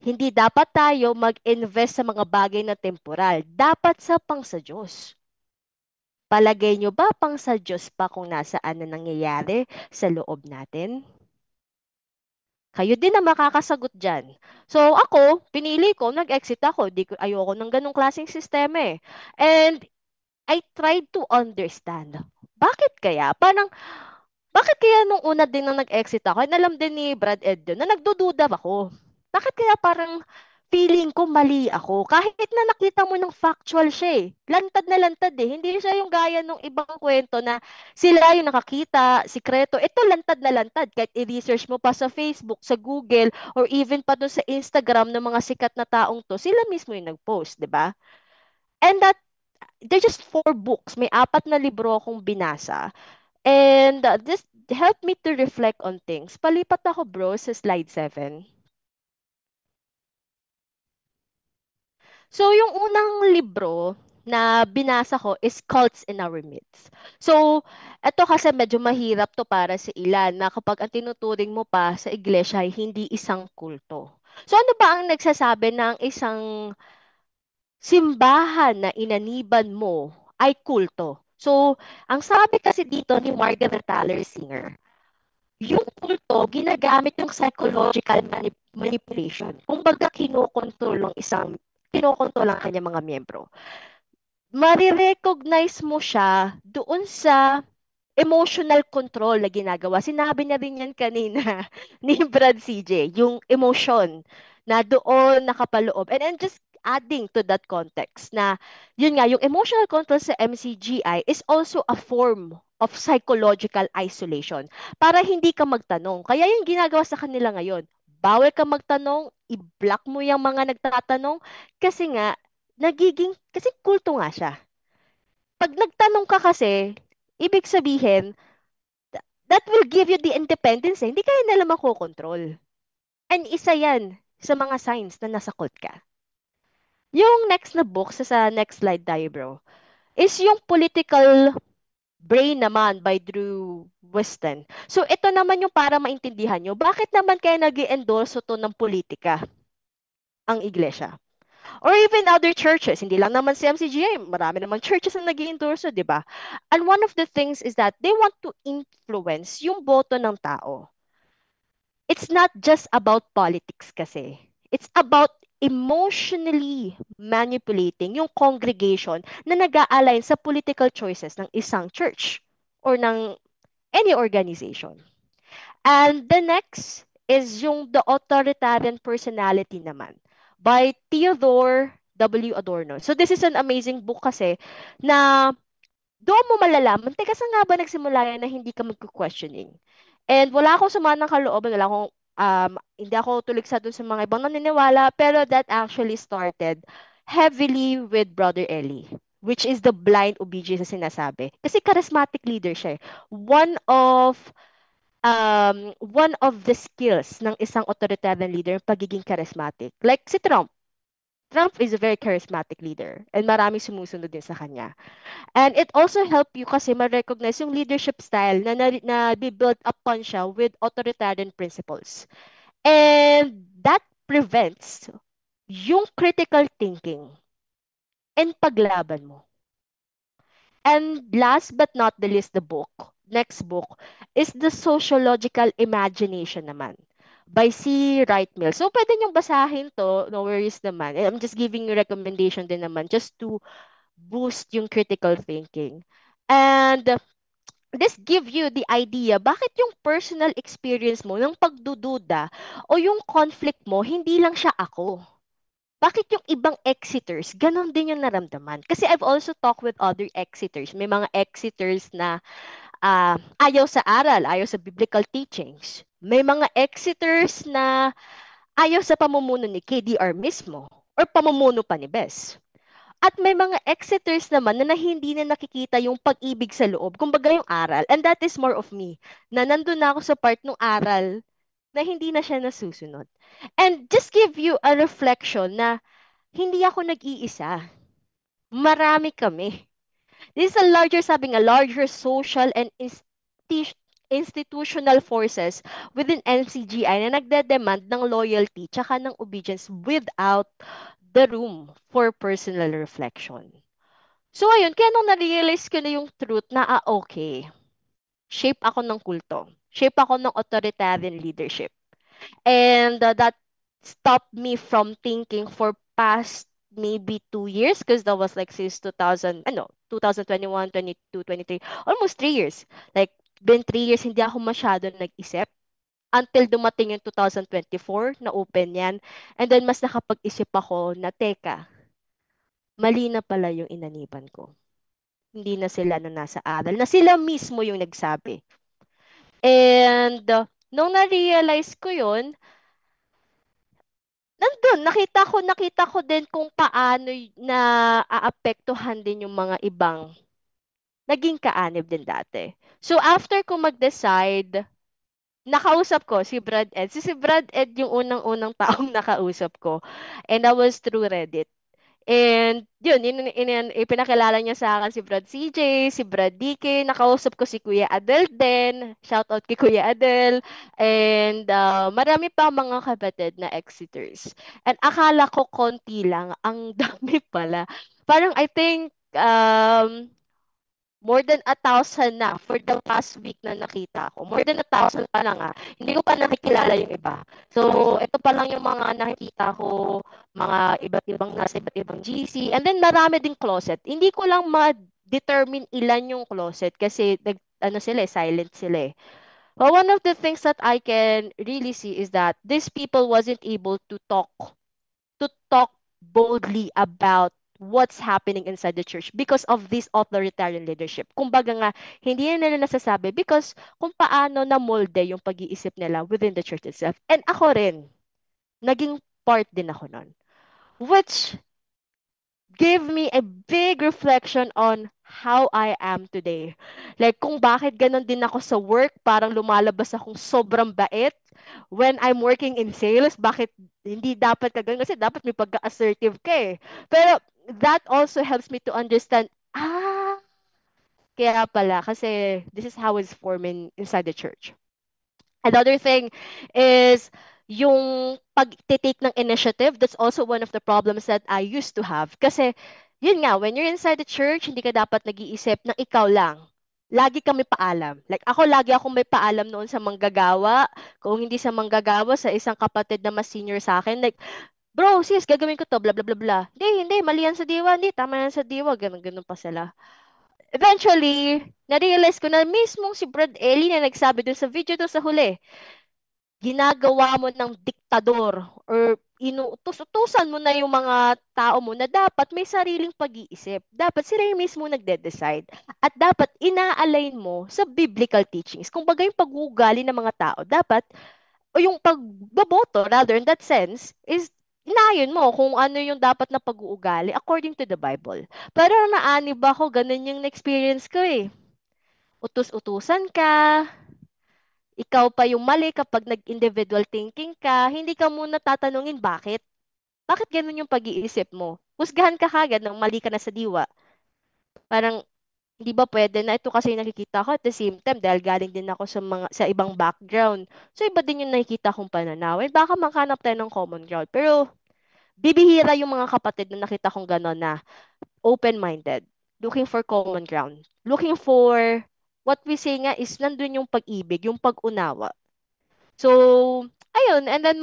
hindi dapat tayo mag-invest sa mga bagay na temporal. Dapat sa pang sa Diyos. Palagay nyo ba pang sa Diyos pa kung nasaan na nangyayari sa loob natin? Kayo din na makakasagot dyan. So ako, pinili ko, nag-exit ako. Ayoko ng ganong klaseng sistema eh. And I tried to understand. Bakit kaya? Bakit kaya nung una din na nag-exit ako, and alam din ni Brad Ed na nagdududa ako. Bakit kaya parang feeling ko mali ako? Kahit na nakita mo ng factual siya eh. Lantad na lantad eh. Hindi siya yung gaya ng ibang kwento na sila yung nakakita, sikreto. Ito lantad na lantad. Kahit i-research mo pa sa Facebook, sa Google, or even pa doon sa Instagram ng mga sikat na taong to, sila mismo yung nag-post, di ba? And they're just 4 books. May 4 na libro akong binasa. And this helped me to reflect on things. Palipat ako bro sa slide 7. So, yung unang libro na binasa ko is Cults in Our Midst. So, ito kasi medyo mahirap to para sa ilan na kapag ang tinuturing mo pa sa iglesia ay hindi isang kulto. So, ano ba ang nagsasabi ng isang simbahan na inaniban mo ay kulto? So, ang sabi kasi dito ni Margaret Taylor Singer, yung kulto, ginagamit yung psychological manipulation. Kung baga kinokontrol ang kanyang mga miyembro. Marirecognize mo siya doon sa emotional control na ginagawa. Sinabi niya rin yan kanina ni Brad CJ, yung emotion na doon nakapaloob. And then just adding to that context na yun nga, yung emotional control sa MCGI is also a form of psychological isolation para hindi ka magtanong. Kaya yung ginagawa sa kanila ngayon, bawal ka magtanong, i-block mo yung mga nagtatanong kasi nga, kasi kulto nga siya. Pag nagtanong ka kasi, ibig sabihin, that will give you the independence. Hindi kayo nila makokontrol. And isa yan sa mga signs na nasa cult ka. Yung next na book, sa next slide tayo bro, is yung Political Brain naman by Drew Weston. So ito naman yung para maintindihan nyo, bakit naman kaya nag-i-endorso to ng politika ang iglesia? Or even other churches, hindi lang naman si MCGA, marami naman churches na nag-i-endorso, di ba? And one of the things is that they want to influence yung boto ng tao. It's not just about politics kasi. It's about emotionally manipulating yung congregation na nag-a-align sa political choices ng isang church or ng any organization. And the next is yung The Authoritarian Personality naman by Theodore W. Adorno. So this is an amazing book kasi na doon mo malalaman, teka saan nga ba nagsimula yan na hindi ka magko-questioning? And wala akong sama ng kalooban, wala akong, hindi ako tuligsa doon sa mga ibang naniniwala, pero that actually started heavily with Brother Eli, which is the blind obedience na sinasabi. Kasi charismatic leader siya. One of the skills ng isang authoritarian leader, pagiging charismatic. Like si Trump. Trump is a very charismatic leader and maraming sumusunod din sa kanya. And it also help you kasi ma-recognize yung leadership style na be-built upon siya with authoritarian principles. And that prevents yung critical thinking and paglaban mo. And last but not the least, next book, is The Sociological Imagination naman by C. Wright Mills. So, pwede niyong basahin to, no worries naman. I'm just giving you recommendation din naman just to boost yung critical thinking. And this give you the idea, bakit yung personal experience mo, yung pagdududa, o yung conflict mo, hindi lang siya ako. Bakit yung ibang exiters, ganon din yung naramdaman? Kasi I've also talked with other exiters. May mga exiters na ayaw sa aral, ayaw sa biblical teachings. May mga exiters na ayaw sa pamumuno ni KDR mismo or pamumuno pa ni Bes. At may mga exiters naman na hindi na nakikita yung pag-ibig sa loob, kumbaga yung aral. And that is more of me, na nandun na ako sa part ng aral na hindi na siya nasusunod. And just give you a reflection na hindi ako nag-iisa. Marami kami. This is a larger social and institutional forces within NCGI na nagde-demand ng loyalty tsaka ng obedience without the room for personal reflection. So ayun, kaya nung na-realize ko na yung truth na okay, shape ako ng kulto, shape ako ng authoritarian leadership. And that stopped me from thinking for past maybe 2 years because that was like since 2021, 22, 23, almost 3 years. Like, been 3 years, hindi ako masyado nag-isip until dumating yung 2024 na open yan. And then, mas nakapag-isip ako na, teka, mali na pala yung inaniban ko. Hindi na sila na nasa aral, na sila mismo yung nagsabi. And, nung na-realize ko yun, nandun, nakita ko din kung paano na aapektuhan din yung mga ibang naging kaanib din dati. So, after ko mag-decide, nakausap ko si Brad Ed. Si Brad Ed yung unang-unang taong nakausap ko. And that was through Reddit. And yun, ipinakilala niya sa akin si Brad CJ, si Brad DK, nakausap ko si Kuya Adel din, shout out kay Kuya Adel, and marami pa mga kapatid na exiters. And akala ko konti lang, ang dami pala. Parang I think more than 1,000 na for the past week na nakita ko. More than 1,000 pa lang Hindi ko pa nakikilala yung iba. So, ito pa lang yung mga nakikita ko, mga nasa iba't ibang GC. And then, marami ding closet. Hindi ko lang ma-determine ilan yung closet kasi silent sila eh. But one of the things that I can really see is that these people wasn't able to talk boldly about what's happening inside the church because of this authoritarian leadership. Kumbaga nga, hindi nila nasasabi because kung paano na-molde yung pag-iisip nila within the church itself. And ako rin, naging part din ako nun. Which gave me a big reflection on how I am today. Like, kung bakit ganun din ako sa work, parang lumalabas akong sobrang bait. When I'm working in sales, bakit hindi dapat ka ganun? Kasi dapat may pagka-assertive ka eh. Pero, that also helps me to understand, Kaya pala, kasi this is how it's forming inside the church. Another thing is yung pag-take ng initiative. That's also one of the problems that I used to have. Kasi, yun nga, when you're inside the church, hindi ka dapat nag-iisip ng ikaw lang. Lagi kami paalam. Like, lagi akong may paalam noon sa manggagawa. Kung hindi sa manggagawa, sa isang kapatid na mas senior sa akin. Like, bro, sis, gagawin ko to, bla bla bla bla. Hindi, mali yan sa diwa. Hindi, tama yan sa diwa. Ganun pa sila. Eventually, na-realize ko na mismong si Brad Ellie na nagsabi dun sa video dun sa huli, ginagawa mo ng diktador or inuutos-utusan mo na yung mga tao mo na dapat may sariling pag-iisip. Dapat sila yung mismo nagde-decide. At dapat ina-align mo sa biblical teachings. Kung bagay yung pag-uugali ng mga tao, dapat, o yung pagbaboto, rather in that sense, is inayon mo kung ano yung dapat na pag-uugali according to the Bible. Pero naanib ako, ganun yung na-experience ko eh. Utus-utusan ka, ikaw pa yung mali kapag nag-individual thinking ka, hindi ka muna tatanungin bakit. Bakit ganun yung pag-iisip mo? Husgahan ka kagad ng mali ka na sa diwa. Parang, hindi ba pwede na ito kasi nakikita ko at the same time dahil galing din ako sa ibang background. So, iba din yung nakikita kong pananaw. And baka makahanap tayo ng common ground. Pero, bibihira yung mga kapatid na nakita kong gano'n na open-minded, looking for common ground, looking for what we say nga is nandun yung pag-ibig, yung pag-unawa. So, ayun, and then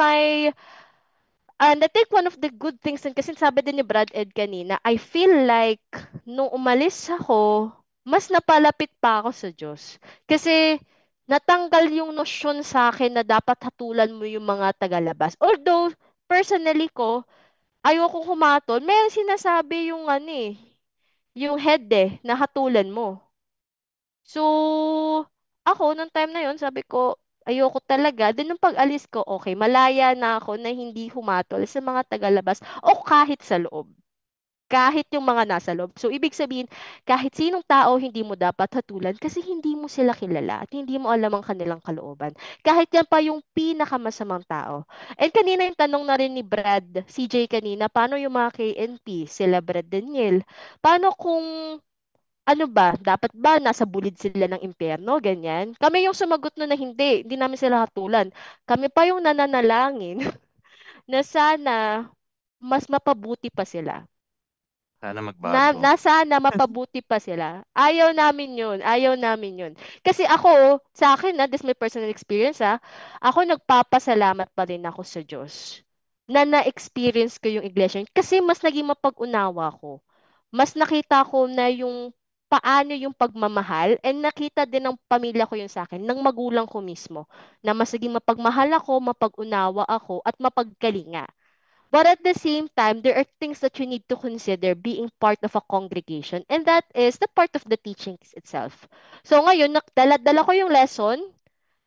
and I think one of the good things din, kasi sabi din ni Brad Ed kanina, I feel like nung umalis ako, mas napalapit pa ako sa Diyos. Kasi natanggal yung nosyon sa akin na dapat hatulan mo yung mga tagalabas. Although, personally ko, ayokong humatol, may sinasabi yung yung head na hatulan mo. So, ako, nung time na yon sabi ko, ayoko talaga. Then, nung pag-alis ko, okay, malaya na ako na hindi humatol sa mga tagalabas o kahit sa loob. Kahit yung mga nasa loob. So, ibig sabihin, kahit sinong tao, hindi mo dapat hatulan kasi hindi mo sila kilala at hindi mo alam ang kanilang kalooban. Kahit yan pa yung pinakamasamang tao. And kanina yung tanong na rin ni Brad, CJ kanina, paano yung mga KNP, sila Brad Daniel? Paano kung ano ba, dapat ba nasa bulid sila ng impyerno, ganyan? Kami yung sumagot na hindi namin sila hatulan. Kami pa yung nananalangin na sana mas mapabuti pa sila. Sana magbago. Na sana mapabuti pa sila. Ayaw namin yun. Kasi ako, sa akin this is my personal experience ako nagpapasalamat pa rin ako sa Diyos na na-experience ko yung iglesia. Kasi mas naging mapag-unawa ko. Mas nakita ko na yung paano yung pagmamahal and nakita din ng pamilya ko yun sa akin, ng magulang ko mismo, na mas naging mapagmahal ako, mapag-unawa ako, at mapagkalinga. But at the same time, there are things that you need to consider being part of a congregation, and that is the part of the teachings itself. So ngayon, dala-dala ko yung lesson,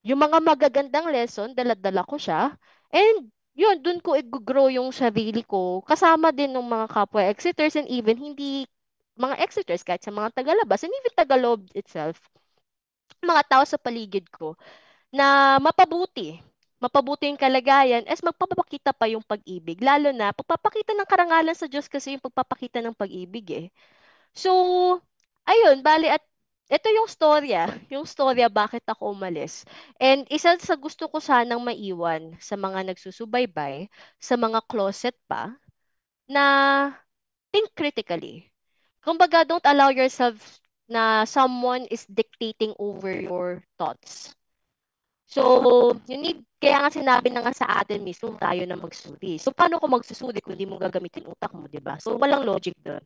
yung mga magagandang lesson, dala-dala ko siya, and yun, dun ko i-grow yung sarili ko, kasama din ng mga kapwa exiters and even hindi mga exiters, kahit sa mga tagalabas, and even Tagalog itself, mga tao sa paligid ko, na mapabuti yung kalagayan as magpapakita pa yung pag-ibig. Lalo na, pagpapakita ng karangalan sa Diyos kasi yung pagpapakita ng pag-ibig eh. So, ayun, bali at ito yung storya bakit ako umalis. And isa sa gusto ko sanang maiwan sa mga nagsusubaybay, sa mga closet pa, na think critically. Kumbaga, don't allow yourself na someone is dictating over your thoughts. So, kaya nga sinabi na nga sa atin mismo tayo na magsuri. So, paano ko magsusuri kung di mo gagamitin utak mo, di ba? So, walang logic doon.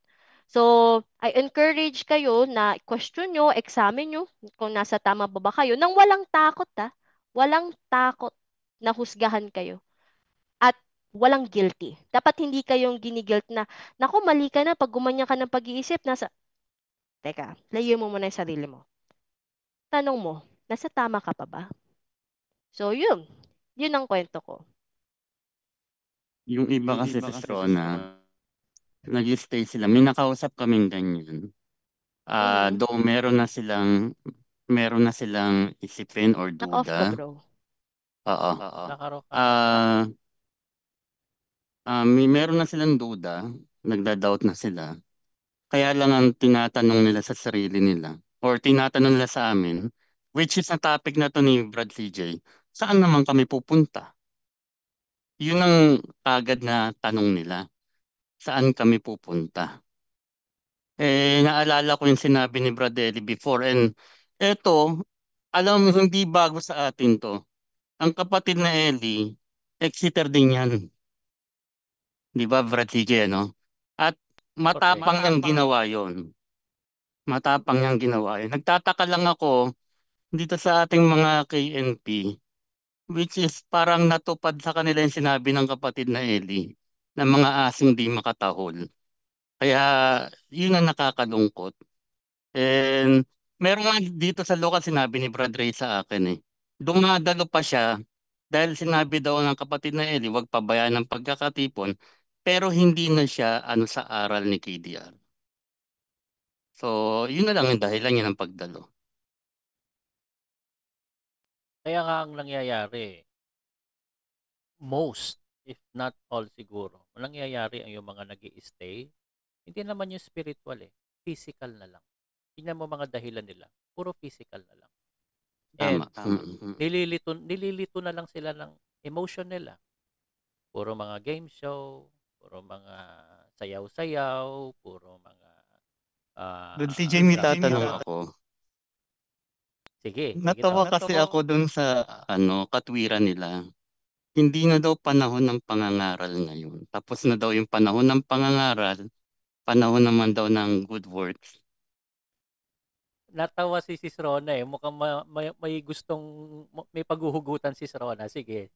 So, I encourage kayo na question nyo, examine nyo kung nasa tama ba kayo nang walang takot Walang takot na husgahan kayo. At walang guilty. Dapat hindi kayong ginigilt na, naku, mali ka na pag gumanya ka ng pag-iisip, teka, layo mo muna yung sarili mo. Tanong mo, nasa tama ka pa ba? So, yun ang kwento ko. Yung iba kasi sa Rona, nag-stay sila. May nakausap kaming ganyan. Though meron na silang isipin or Naka-off ka, duda. bro. Oo. Nakaro ka. Meron na silang duda, nagda-doubt na sila. Kaya lang ang tinatanong nila sa sarili nila, or tinatanong nila sa amin, which is na topic na to ni Brad CJ, saan naman kami pupunta? Yun ang agad na tanong nila. Saan kami pupunta? Naalala ko yung sinabi ni Brad Eli before, and eto, alam mo, hindi bago sa atin to. Ang kapatid na Eli, Exeter din yan. Di ba, Brad CJ, ano? At matapang niyang ginawa yon. Matapang niyang ginawa yun. Nagtataka lang ako dito sa ating mga KNP, which is parang natupad sa kanila yung sinabi ng kapatid na Eli, na mga asing di makatahol. Kaya yun ang nakakalungkot. And meron nga dito sa lokal sinabi ni Brad Ray sa akin dumadalo pa siya dahil sinabi daw ng kapatid na Eli, wag pabayaan ng pagkakatipon, pero hindi na siya sa aral ni KDR. So, yun na lang yung dahilan niya ng pagdalo. Kaya nga ang nangyayari, most, if not all siguro, ang nangyayari ang yung mga nag-i-stay, hindi naman yung spiritual physical na lang. Tingnan mo mga dahilan nila, puro physical na lang. And Tama. nililito na lang sila ng emotion nila. Puro mga game show, puro mga sayaw-sayaw, puro mga Doon si Jamie tatanong ako. Sige. Natawa kasi ako doon sa katwiran nila. Hindi na daw panahon ng pangangaral ngayon. Tapos na daw yung panahon ng pangangaral, panahon naman daw ng good works. Natawa si Sis Rona mukhang may gustong, may paghuhugutan si Sis Rona. Sige.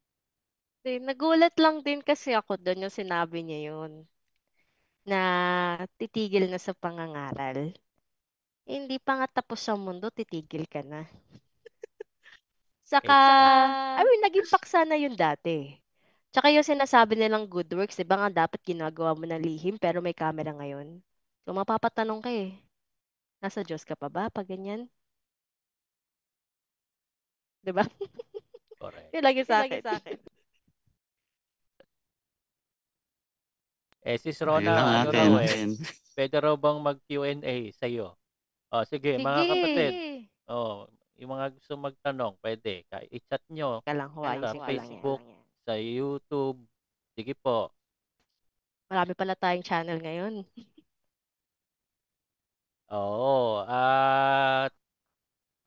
Nagulat lang din kasi ako doon yung sinabi niya yun, na titigil na sa pangangaral. Hindi pa nga tapos sa mundo, titigil ka na. Saka, naging paksa na yun dati. Tsaka yung sinasabi nilang good works, di ba nga dapat ginagawa mo na lihim pero may camera ngayon? So, mapapatanong ka nasa Diyos ka pa ba pag ganyan? Di ba? Correct. Yun lagi sa akin. Sis Rona, pwede raw bang mag-Q&A sa'yo? Sige, mga kapatid. Yung mga gusto magtanong, pwede. I-chat nyo sa Facebook, sa YouTube. Sige po. Marami pala tayong channel ngayon. Oo.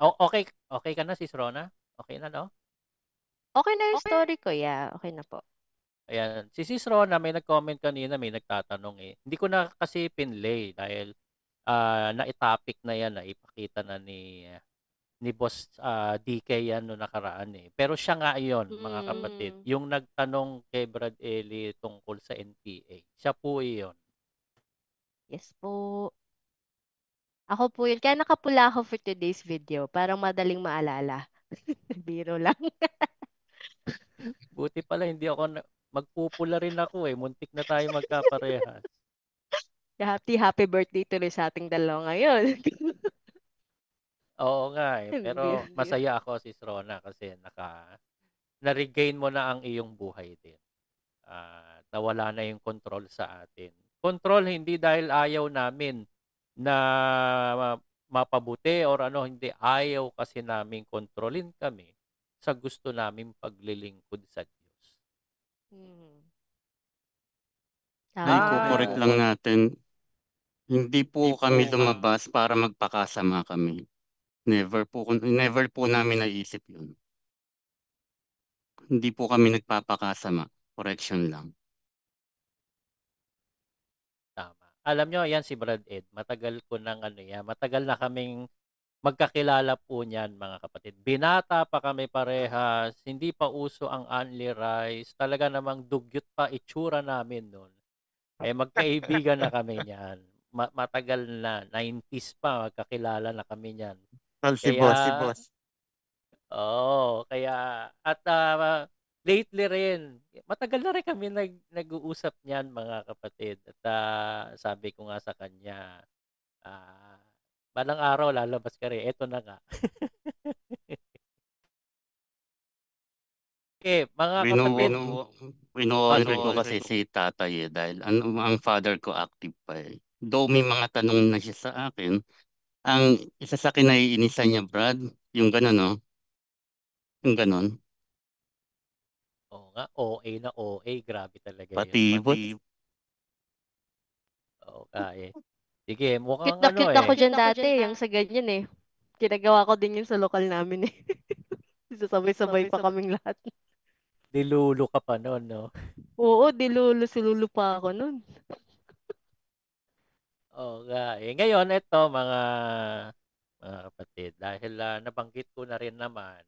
Okay ka na, Sis Rona? Okay na, no? Okay na yung story ko, Okay na po. Ayan. Si Sis Rona, may nag-comment kanina, may nagtatanong Hindi ko na kasi pinlay dahil na-topic na yan, ipakita na ni Boss DK yan noong nakaraan Pero siya nga yon mga kapatid. Yung nagtanong kay Brad Eli tungkol sa NPA. Siya po iyon. Yes po. Ako po yun. Kaya nakapula ako for today's video. Parang madaling maalala. Biro lang. Buti pala hindi ako magpupula rin ako Muntik na tayo magkaparehas. Happy birthday tuloy sa ating dalawa ngayon. Oo nga pero masaya ako, Sis Rona, kasi na-regain mo na ang iyong buhay din. Nawala na yung control sa atin. Control hindi dahil ayaw namin na mapabuti or hindi. Ayaw kasi namin kontrolin kami sa gusto namin paglilingkod sa Diyos. Correct lang natin. Hindi po kami lumabas para magpakasama kami. Never po namin naisip yun. Hindi po kami nagpapakasama. Correction lang. Tama. Alam nyo, yan si Brad Ed. Matagal ko nang matagal na kaming magkakilala po niyan, mga kapatid. Binata pa kami parehas. Hindi pa uso ang only rice. Talaga namang dugyot pa itsura namin noon. Magkaibigan na kami niyan. Matagal na. 90s pa, magkakilala na kami niyan. Si boss. Oo, kaya at lately rin, matagal na rin kami nag-uusap niyan, mga kapatid. At sabi ko nga sa kanya, balang araw lalabas ka rin. Eto na nga. Okay, mga kapatid. Wino-honor ko kasi si tatay dahil ang father ko active pa Though may mga tanong na siya sa akin, Ang isa sa kinaiinisan niya, Brad, yung gano'n, no? Yung gano'n. Oo nga, OA na OA. Grabe talaga yun. Patibot. Oo nga eh. Sige, mukhang Cute na ano cute ako eh. dyan dati, yung sa ganyan eh. Ginagawa ko din yun sa lokal namin eh. Sasabay-sabay pa kaming lahat. Dilulo ka pa noon, no? Oo, silulu pa ako nun. Oo nga eh. Ngayon, ito mga kapatid, dahil nabanggit ko na rin naman,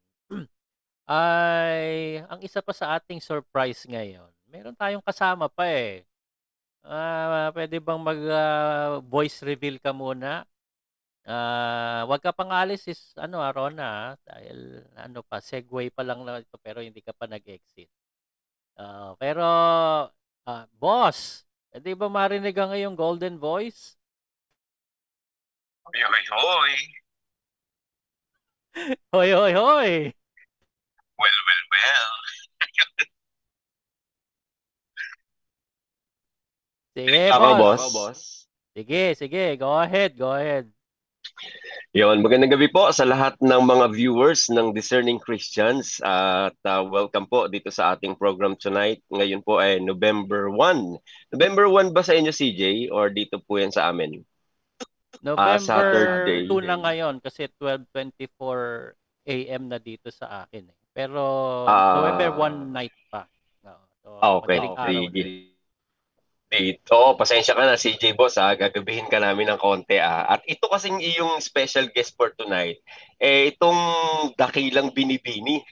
ay ang isa pa sa ating surprise ngayon, meron tayong kasama pa eh. Pwede bang mag-voice reveal ka muna? Wag ka pang alis Rona, dahil ano pa, segue pa lang na ito pero hindi ka pa nag-exit. Pero, boss, pwede ba marinig ang iyong golden voice? Hoy, hoy, hoy. Hoy, hoy, hoy! Well, well, well. Sige, Ako, boss. boss. Sige, go ahead. Yon, magandang gabi po sa lahat ng mga viewers ng Discerning Christians at welcome po dito sa ating program tonight. Ngayon po ay November 1. November 1 ba sa inyo, CJ? Or dito po yan sa amin? November Saturday. 2 na ngayon kasi 12:24 AM na dito sa akin eh. Pero November 1 night pa. So, Okay. madaling araw na. Dito, pasensya ka na CJ boss gagabihin ka namin ng konti At ito kasing iyong special guest for tonight, itong dakilang binibini.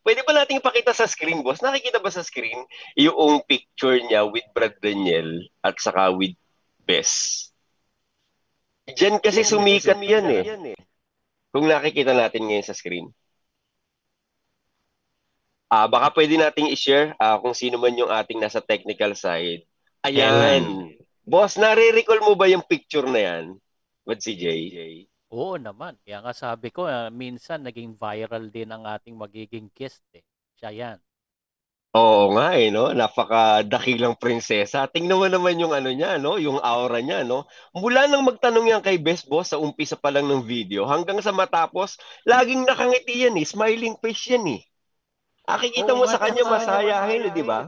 Pwede ba nating ipakita sa screen boss? Nakikita ba sa screen yung picture niya with Brad Daniel at saka with Bess? Diyan kasi sumikat yan eh. Kung nakikita natin ngayon sa screen. Baka pwede nating i-share kung sino man yung ating nasa technical side. Ayan. Boss, nare-recall mo ba yung picture na yan? With CJ? Oo naman. Kaya nga sabi ko, minsan naging viral din ang ating magiging guest eh. Siya yan. Oo nga no? Napakadakilang prinsesa. Tingnan mo naman yung ano niya, no? Yung aura niya, no? Mula nang magtanong yan kay Best Boss sa umpisa pa lang ng video, hanggang sa matapos, laging nakangiti yan eh. Smiling face yan eh. Nakikita mo sa kanya masayahin, di ba?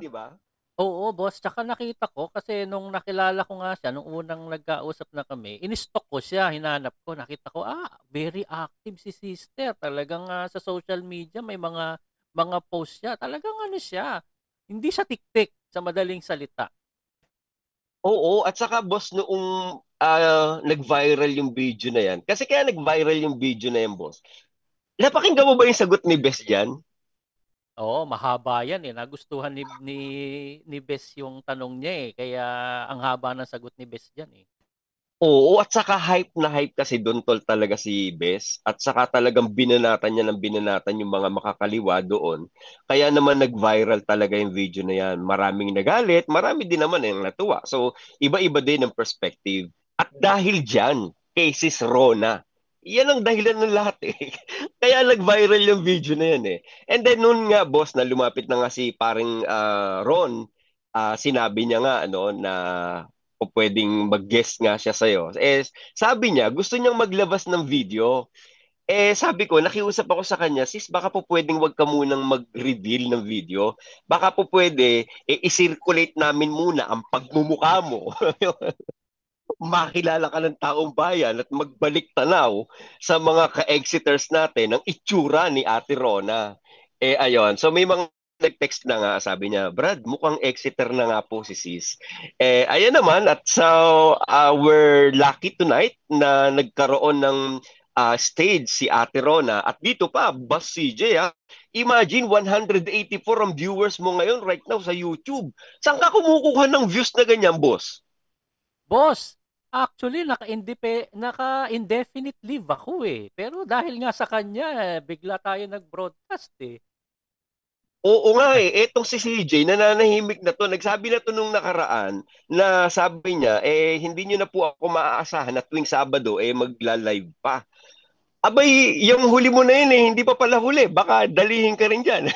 Oo, boss. Tsaka nakita ko kasi nung nakilala ko nga siya, nung unang nagkausap na kami, in-stalk ko siya, hinanap ko, nakita ko, very active si sister. Talagang sa social media may mga post siya. Talagang ano siya, hindi siya tik-tik sa madaling salita. Oo, at saka boss noong nag-viral yung video na yan. Kasi kaya nag-viral yung video na yan, boss. Napakinggan mo ba yung sagot ni Bess dyan? Oo, mahaba yan eh. Nagustuhan ni Bess yung tanong niya eh. Kaya ang haba ng sagot ni Bess dyan eh. Oo, at saka hype na hype kasi doon tol talaga si Bess. At saka talagang binanatan niya ng binanatan yung mga makakaliwa doon. Kaya naman nag-viral talaga yung video na yan. Maraming nagalit, marami din naman yung natuwa. So, iba-iba din ang perspective. At dahil dyan, kay Sis Rona, yan ang dahilan ng lahat eh. Kaya nag-viral yung video na yan eh. And then noon nga boss na lumapit na nga si paring Ron, sinabi niya nga ano na o pwedeng mag-guest nga siya sa'yo. Sabi niya, gusto niyang maglabas ng video. Sabi ko, nakiusap ako sa kanya, sis, baka po pwedeng wag ka munang mag-reveal ng video. Baka po pwede, i-circulate namin muna ang pagmumukha mo. Makilala ka ng taong bayan at magbalik tanaw sa mga ka-exiters natin ng itsura ni Ate Rona. Ayun. So may mga nag-text na nga, sabi niya, Brad, mukhang exiter na nga po si sis. Ayun naman, at so we're lucky tonight na nagkaroon ng stage si Ate Rona. At dito pa, Boss CJ Imagine, 184 ang viewers mo ngayon right now sa YouTube. Saan ka kumukuha ng views na ganyan, boss? Boss, actually, naka-indefinite leave ako eh. Pero dahil nga sa kanya, bigla tayo nag-broadcast eh. Oo nga etong si CJ, nananahimik na to. Nagsabi na to nung nakaraan na sabi niya, hindi niyo na po ako maaasahan na tuwing Sabado, magla-live pa. Abay, yung huli mo na yun hindi pa pala huli. Baka dalihin ka rin dyan.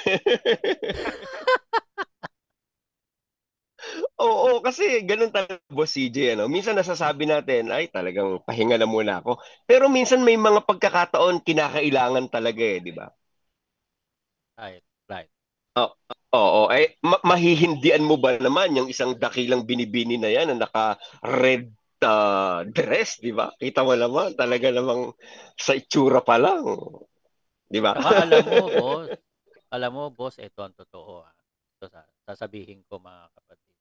Oo, kasi ganun talaga, Boss CJ, ano. Minsan nasasabi natin, ay talagang pahinga na muna ako. Pero minsan may mga pagkakataon kinakailangan talaga eh, di ba? Right, right. Oo, oo. Mahihindian mo ba naman yung isang dakilang binibini na yan na naka-red dress, di ba? Kita mo naman, talaga namang sa itsura pa lang, di ba? Tsaka alam mo, boss, ito ang totoo. Ito sasabihin ko mga kapatid.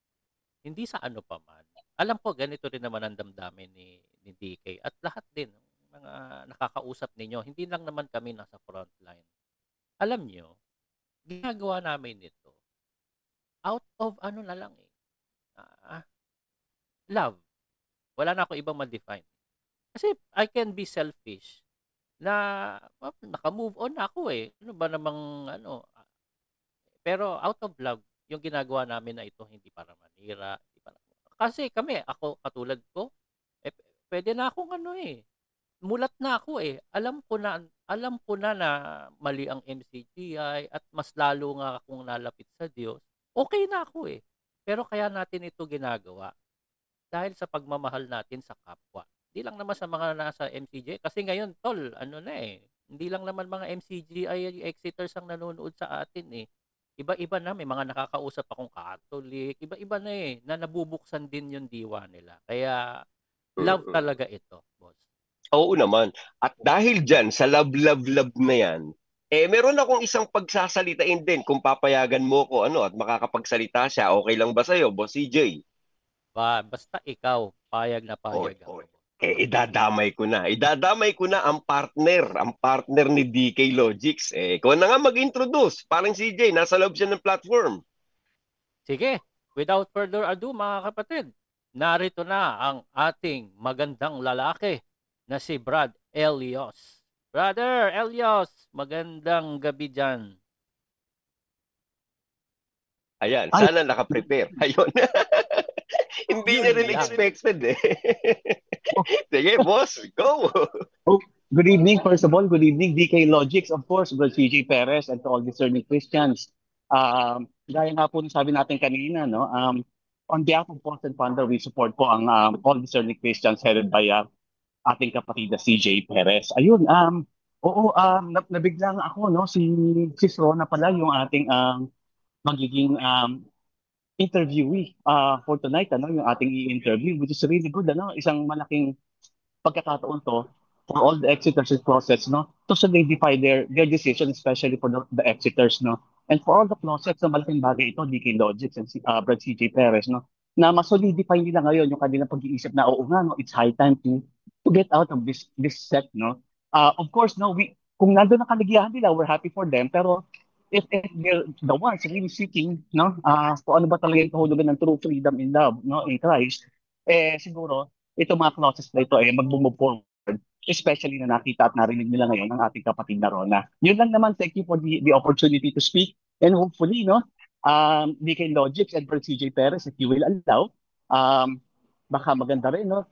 Hindi sa ano pa man. Alam ko, ganito rin naman ang damdamin ni DK at lahat din ng mga nakakausap ninyo. Hindi lang naman kami nasa front line. Alam nyo, ginagawa namin ito out of ano na lang eh. Love. Wala na ako ibang ma-define. Kasi I can be selfish na naka-move on na ako eh. Ano ba namang ano. Pero out of love, yung ginagawa namin na ito hindi para manira. Hindi para, kasi kami, ako katulad ko, pwede na akong ano eh. Mulat na ako eh. Alam ko na na mali ang MCGI at mas lalo nga akong nalapit sa Diyos. Okay na ako eh. Pero kaya natin ito ginagawa dahil sa pagmamahal natin sa kapwa. Hindi lang naman sa mga nasa MCGI. Kasi ngayon, tol, ano na eh. Hindi lang naman mga MCGI exiters ang nanonood sa atin eh. Iba-iba na. May mga nakakausap akong Catholic. Iba-iba na eh. Na nabubuksan din yung diwa nila. Kaya, love talaga ito, boss. Oo naman. At dahil dyan, sa love na yan, meron akong isang pagsasalitain din kung papayagan mo ko ano at makakapagsalita siya. Okay lang ba sa'yo, Boss CJ? Basta ikaw, payag na payag ako. Idadamay ko na. Idadamay ko na ang partner ni DK Logics. Ikaw na nga mag-introduce. Parang CJ, nasa loob siya ng platform. Sige, without further ado mga kapatid, narito na ang ating magandang lalaki na si Brad Elios. Brother Elios, magandang gabi dyan. Ayan, sana naka-prepare. Ayun. Hindi niya rin expected eh. Sige, boss, go! Good evening, first of all. Good evening, DK Logics, of course, Brother CJ Perez, and to all discerning Christians. Gaya nga po sabi natin kanina, no? On behalf of Boston Thunder, we support po ang all discerning Christians headed by ating kapatid na CJ Perez. Ayun, nabiglang ako, no? Si Rona pala yung ating magiging interviewee for tonight, ano, yung ating i-interview, which is really good, ano, isang malaking pagkakataon to for all the exiters process, no, to solidify their decision, especially for the exiters, no, and for all the closets na malaking bagay ito, DK Logics and Brad CJ Perez, no, na ma-solidify nila ngayon yung kanilang pag-iisip na, oo nga, no, it's high time to get out of this set, no. Of course, no, kung nandun ang kaligayahan nila, we're happy for them, pero if they're the ones really seeking, no, kung ano ba talaga yung kahulugan ng true freedom in love, no, in Christ, siguro, ito mga clauses na ito, mag-move forward, especially na nakita at narinig nila ngayon ng ating kapatid na Rona. Yun lang naman, thank you for the opportunity to speak, and hopefully, no, DK Logics and Brad CJ Perez, if you will allow, baka maganda rin, no,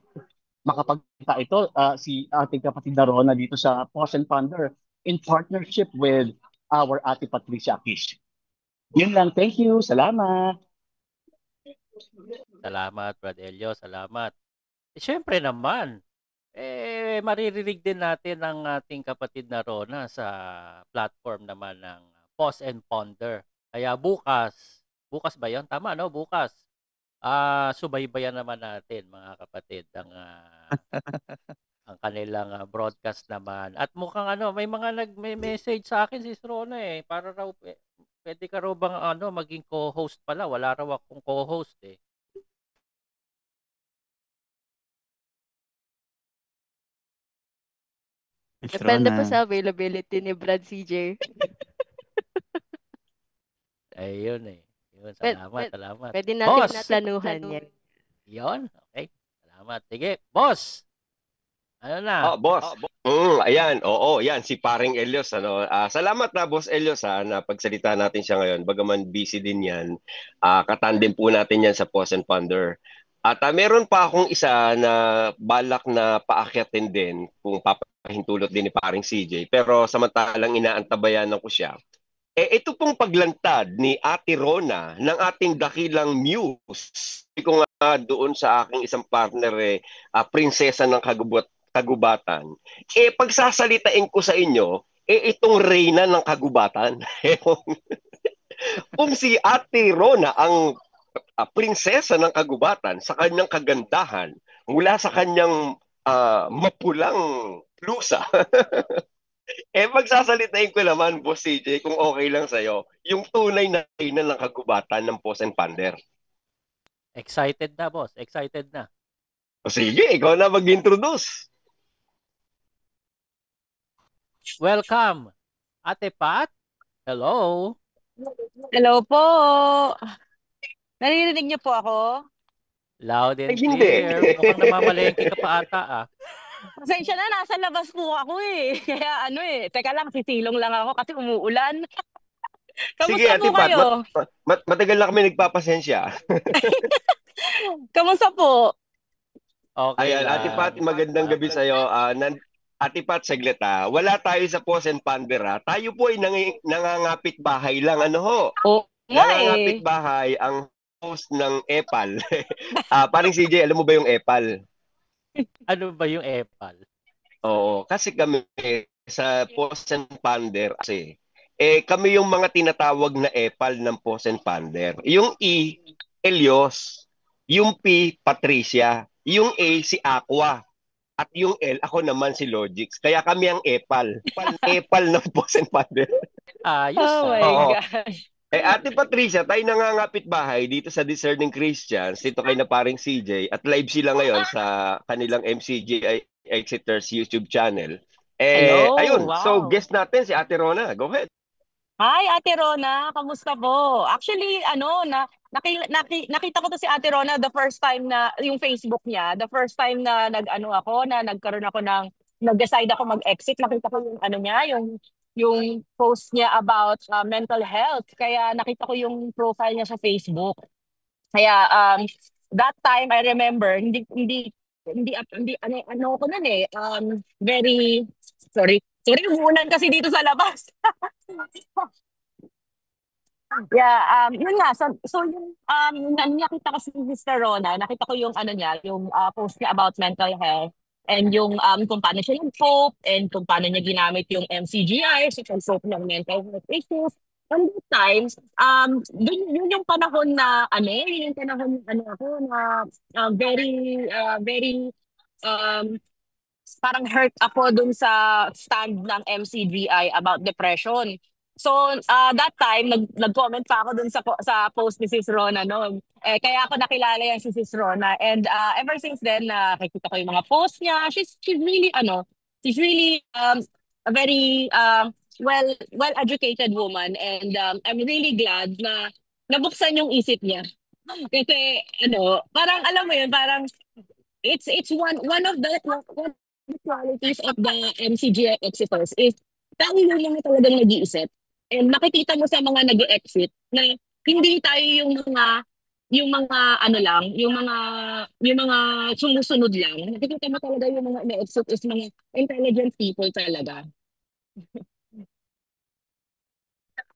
makapagkita ito si ating kapatid na Rona dito sa Boston Thunder in partnership with our Ate Patricia Akish. Yun lang. Thank you. Salamat. Salamat, Brad Elio. Salamat. Siyempre naman, maririnig din natin ang ating kapatid na Rona sa platform naman ng Pause and Ponder. Kaya bukas ba yun? Tama, no? Bukas. Subaybayan naman natin, mga kapatid, ang kanilang broadcast naman. At mukhang may mga nag-message sa akin si Rona para raw pwede ka raw bang maging co-host pala. Wala raw akong co-host eh. Depende po sa availability ni Brad CJ. Ayun eh. Yun, salamat. Pwede natin natlanuhan yan. Yun, okay. Salamat. Sige, boss! Ano na? Boss. Ayan, yan si paring Elios, ano. Salamat na Boss Elios na pagsalita natin siya ngayon. Bagaman busy din 'yan. Katandem po natin 'yan sa Pause and Ponder. At meron pa akong isa na balak na paakyatin din kung papahintulot din ni paring CJ. Pero samantalang inaantabayanan ko siya. Ito pong paglantad ni Ate Rona ng ating dakilang muse. Sabi ko nga doon sa aking isang partner, prinsesa ng kagubatan. Pagsasalitain ko sa inyo, itong reyna ng kagubatan. Kung si Ate Rona ang prinsesa ng kagubatan sa kanyang kagandahan mula sa kanyang mapulang blusa. Magsasalitain ko naman, Boss CJ, kung okay lang sa'yo, yung tunay na reyna ng kagubatan ng Pos and Pander. Excited na, boss. Excited na. O sige, ikaw na mag-introduce. Welcome, Ate Pat. Hello. Hello po. Naririnig niyo po ako? Loud and Hindi. clear. Mukhang namamalengke ka pa ata, ah. Pasensya na, nasa labas po ako eh. Kaya teka lang, sisilong lang ako kasi umuulan. Sige, Kamusta Ate po Pat, kayo? matagal na kami nagpapasensya. Kamusta po? Okay Ayan, Ate lang. Pat, magandang gabi sa'yo. Ate Pat, saglit wala tayo sa Pos and Pander Tayo po ay nangangapit bahay lang. Ano ho? Oo nga Nangangapit bahay ang host ng EPAL. Paring CJ, alam mo ba yung EPAL? Ano ba yung EPAL? Oo, kasi kami sa Pos and Pander kasi kami yung mga tinatawag na EPAL ng Pos and Pander. Yung E, Elios. Yung P, Patricia. Yung A, si Aqua. At yung L, ako naman si Logix. Kaya kami ang EPAL. EPAL ng Pos and Pander. Ayos. Oh my Oo. gosh. Ate Patricia, tayo nangangapit bahay dito sa Discerning Christians, dito kay na paring CJ, at live sila ngayon sa kanilang MCG Exiters YouTube channel. Hello, Ayun, wow. so guest natin si Ate Rona. Go ahead. Hi, Ate Rona. Kamusta po? Actually, nakita ko to si Ate Rona the first time na, yung Facebook niya, the first time na nagkaroon ako nag-decide ako mag-exit. Nakita ko yung niya, yung post niya about mental health. Kaya nakita ko yung profile niya sa Facebook. Kaya that time I remember hindi ko nun very sorry, umuulan kasi dito sa labas. Yeah, yun nga. So yung nakita ko si Mr. Rona, nakita ko yung niya, yung post niya about mental health and yung kung paano siya nag-cope and kung paano niya ginamit yung MCGI sa pag-cope ng mental health issues. And that times, yun yung panahon na yun yung panahon ako na very parang hurt ako dun sa stand ng MCGI about depression. So, that time, nag-comment pa ako dun sa post ni Sis Rona noon. Kaya ako nakilala yan si Sis Rona. And ever since then, nakikita ko yung mga post niya. She's really, she's really a very well-educated woman. And I'm really glad na nabuksan yung isip niya. Kasi, parang alam mo yun, parang it's one of the qualities of the MCGI exiters is tayo yung mga talagang nag-iisip. And makikita mo sa mga nag-exit na hindi tayo yung mga sumusunod lang. Nakikita mo talaga yung mga na-exit is mga intelligent people talaga.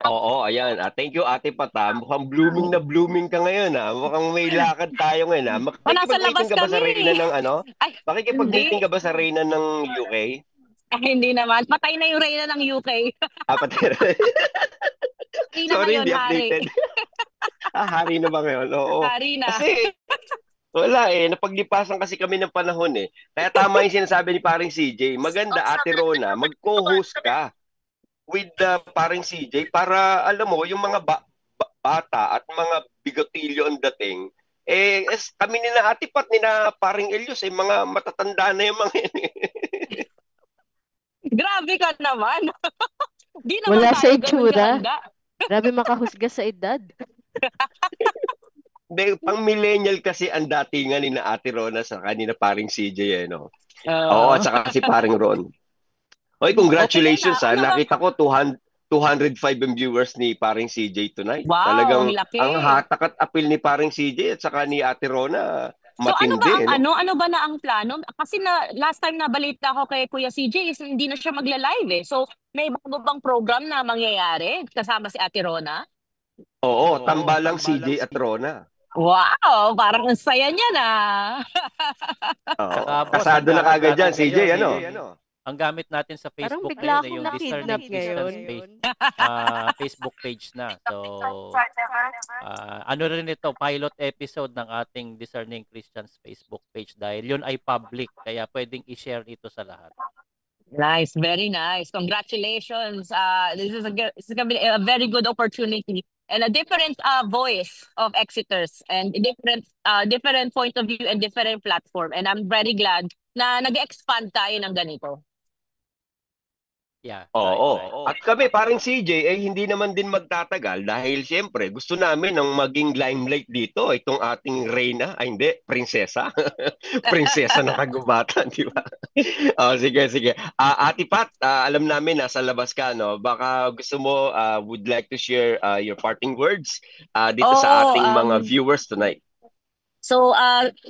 Oo, ayan. Thank you, Ate Pata. Mukhang blooming na blooming ka ngayon. Mukhang may lakad tayo ngayon. Nasa labas Makikipag-meeting ka ba sa kami. reyna ng Makikipag-meeting Hindi. ka ba sa reyna ng UK? Hindi naman. Patay na yung reyna ng UK. Patay. Hari na Sorry, ngayon, hindi hari. updated. Hari na ba ngayon? Oo. Hari na. Kasi, wala napaglipasan kasi kami ng panahon Kaya tama yung sinasabi ni paring CJ. Maganda, Ate Rona, mag-co-host ka with paring CJ para, alam mo, yung mga bata at mga bigotilyo ang dating, kami nila Ate Pat, nila paring Elios, mga matatanda na yung mga Grabe ka naman. Di naman Wala sa tayo ganun itsura. kahanda. Grabe makahusga sa edad. Pang millennial kasi ang datingan ni na Ate Rona sa kanina paring CJ Oo, at saka si paring Ron. Oy, congratulations Okay na. Nakita ko 205 yung viewers ni paring CJ tonight. Wow, Talagang ang laki. ang hatak at appeal ni paring CJ at saka ni Ate Rona. So ano ba matindi, ang no? ano ba na ang plano? Kasi na last time na balita ko kay Kuya CJ is hindi na siya magla-live eh. So may bago bang program na mangyayari kasama si Ate Rona? Oo, tambalang CJ at Rona. Wow, parang ang saya niya na. Oo. Tsaka boss, ang Kasado na gamit kagad natin dyan, CJ, ngayon ano? ang gamit natin sa Parang Facebook bigla ngayon akong yung Discerning na-kidnap Christians ngayon. Facebook page na. So, ano rin ito, pilot episode ng ating Discerning Christians Facebook page dahil yun ay public, kaya pwedeng i-share ito sa lahat. Nice, very nice. Congratulations. This is gonna be a very good opportunity and a different voice of Exiters and a different point of view and different platform. And I'm very glad na nag-expand tayo ng ganito. Yeah, Oo. right. At kami, parang CJ, ay hindi naman din magtatagal dahil siyempre gusto namin ang maging limelight dito, itong ating Reyna, ay hindi, prinsesa. Prinsesa ng kagubatan, di ba? Sige. Ate Pat, alam namin nasa labas ka, no? Baka gusto mo, would like to share your parting words dito sa ating mga viewers tonight. So,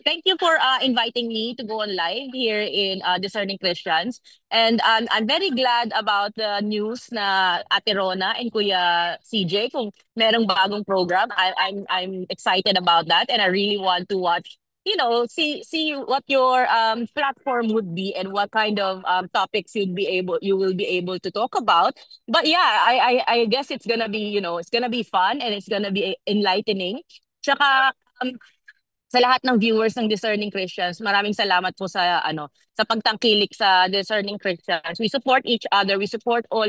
thank you for inviting me to go on live here in Discerning Christians. And I'm very glad about the news na Ate Rona and Kuya CJ kung merong bagong program. I'm excited about that, and I really want to watch. See what your platform would be and what kind of topics you will be able to talk about. But yeah, I guess it's gonna be it's gonna be fun and it's gonna be enlightening. Tsaka sa lahat ng viewers ng Discerning Christians, maraming salamat po sa pagtangkilik sa Discerning Christians. We support each other, we support all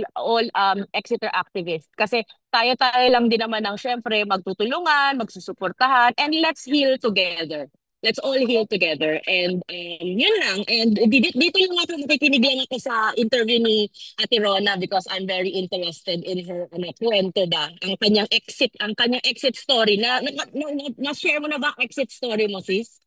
Exeter activists kasi tayo lang din naman ng syempre magtutulungan, magsusuportahan, and let's heal together. Let's all heal together. And yun lang. And dito yung ako makikinig lang ako sa interview ni Ate Rona because I'm very interested in her kwento ba. Ang kanyang exit story. Na-share mo na ba ang exit story mo, sis?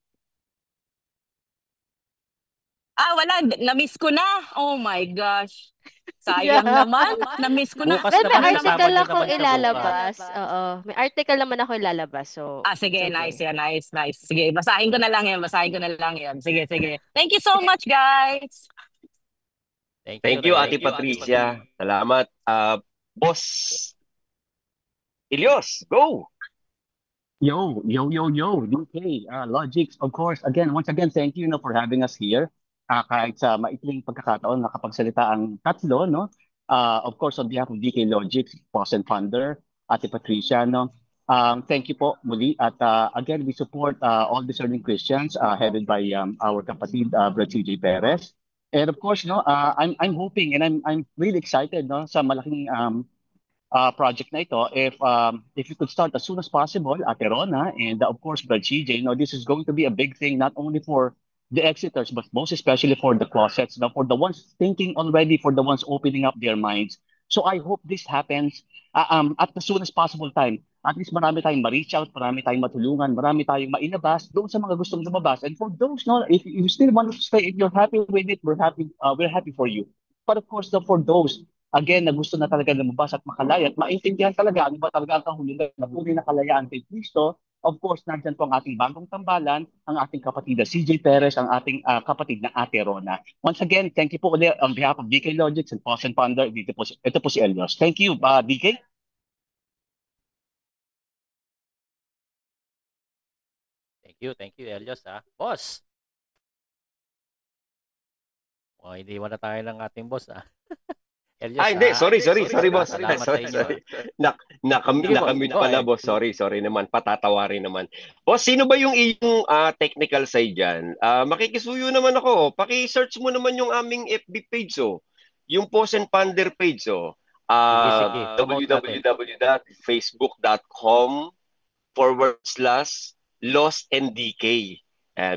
Wala. Na-miss ko na. Oh my gosh. Sayang naman. Na-miss ko na. Bukas Well, naman may kasama article niyo ako naman siya bukas. ilalabas. Oo. May article naman ako ilalabas. So, sige, sige. nice yan. Nice. Sige, basahin ko na lang yan. Sige. Thank you so much, guys. Thank you, Ate Patricia. Salamat. Boss Elios, go! Yo, DK, Logics, of course. Once again, thank you for having us here. Kahit sa maikling pagkakataon, nakapagsalita ang tatlo, no? Of course, on behalf of DK Logics, Boss and Founder, Ate Patricia, no? Thank you po muli. At again, we support all Discerning Christians headed by our kapatid, Brad CJ Perez. And of course, no, I'm hoping and I'm really excited, no, sa malaking project na ito. If you could start as soon as possible, Ate Rona, and of course, Brad CJ, this is going to be a big thing, not only for the Exiters, but most especially for the closets, for the ones thinking already, for the ones opening up their minds. So I hope this happens at the soonest possible time. At least marami tayong ma-reach out, marami tayong matulungan, marami tayong mailabas doon sa mga gustong lumabas. And for those, if you still want to stay, if you're happy with it, we're happy for you. But of course, for those, again, na gusto na talaga lumabas at makalaya at maintindihan talaga ano ba talaga ang kahulugan na tunay na kalayaan kay Kristo. Of course, nandyan po ang ating bagong tambalan, ang ating kapatid na CJ Perez, ang ating kapatid na Ate Rona. Once again, thank you po ulit on behalf of DK Logics and Boss and Founder. Ito po si Elios. Thank you, DK. Thank you, Elios, Boss! Hindi na tayo ng ating boss, Elios, hindi. Sorry, boss. Salamat sa inyo. Nakamit pala, boss. Sorry naman. Patatawarin naman. Boss, sino ba yung iyong technical side dyan? Makikisuyo naman ako. Paki-search mo naman yung aming FB page, yung Boss and Founder page, www.facebook.com/LostandDK.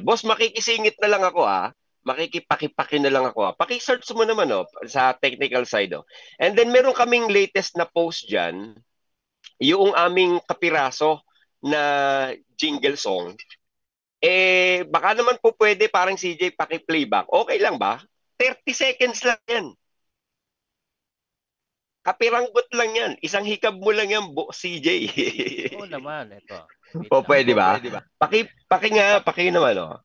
Boss, makikisingit na lang ako, makikipaki-paki na lang ako. Paki-search mo naman sa technical side. And then meron kaming latest na post dyan, yung aming kapiraso na jingle song. Baka naman po pwede parang CJ paki-playback. Okay lang ba? 30 seconds lang yan. Kapiranggot lang yan. Isang hikab mo lang yan, CJ. Oo naman, ito. Wait O lang. pwede ba? Paki naman, oh.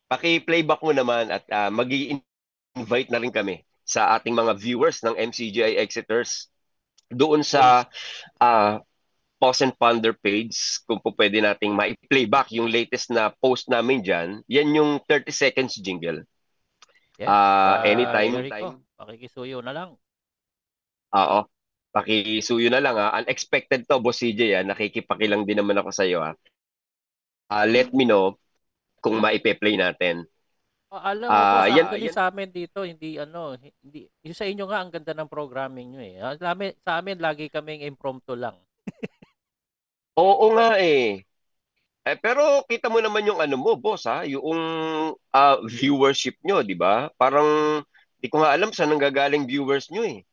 Paki-playback mo naman at magi-invite na rin kami sa ating mga viewers ng MCGI Exiters doon sa Pause and Ponder page, kung po pwede nating ma-playback yung latest na post namin dyan. Yan yung 30 seconds jingle. Yes. Anytime. Jericho, pakikisuyo na lang. Oo. Pakisuyo na lang, ha. Unexpected to, Boss CJ, ha. Nakikipakilang din naman ako sa iyo, ha. Let me know kung maipe-play natin. Alam mo po, yan, actually sa amin dito, hindi yung sa inyo nga ang ganda ng programming nyo eh. Sa amin lagi kaming impromptu lang. Oo nga eh. Pero kita mo naman yung ano mo, boss, ha? Yung viewership nyo, di ba? Parang, di ko nga alam saan nanggagaling viewers nyo eh.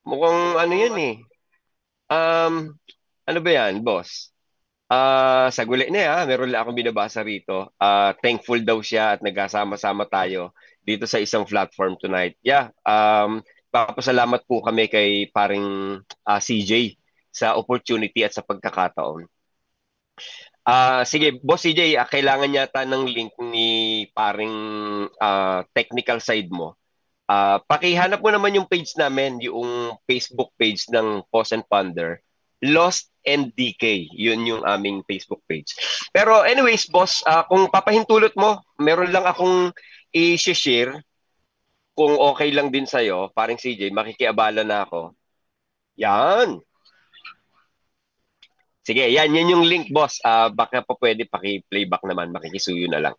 Mukhang ano yan eh. Ano ba yan, boss? Saguli na ya, meron lang akong binabasa rito. Thankful daw siya at nagkasama-sama tayo dito sa isang platform tonight. Yeah, papasalamat po kami kay paring CJ sa opportunity at sa pagkakataon. Sige, Boss CJ, kailangan yata ng link ni paring technical side mo. Pakihanap mo naman yung page namin, yung Facebook page ng Pause and Ponder. Lost and Decay, yun yung aming Facebook page. Pero anyways, boss, kung papahintulot mo, meron lang akong i-share kung okay lang din sa'yo, paring CJ, makikiabala na ako. Yan. Sige, yan yung link, boss. Baka pa pwede paki-playback naman, makikisuyo na lang.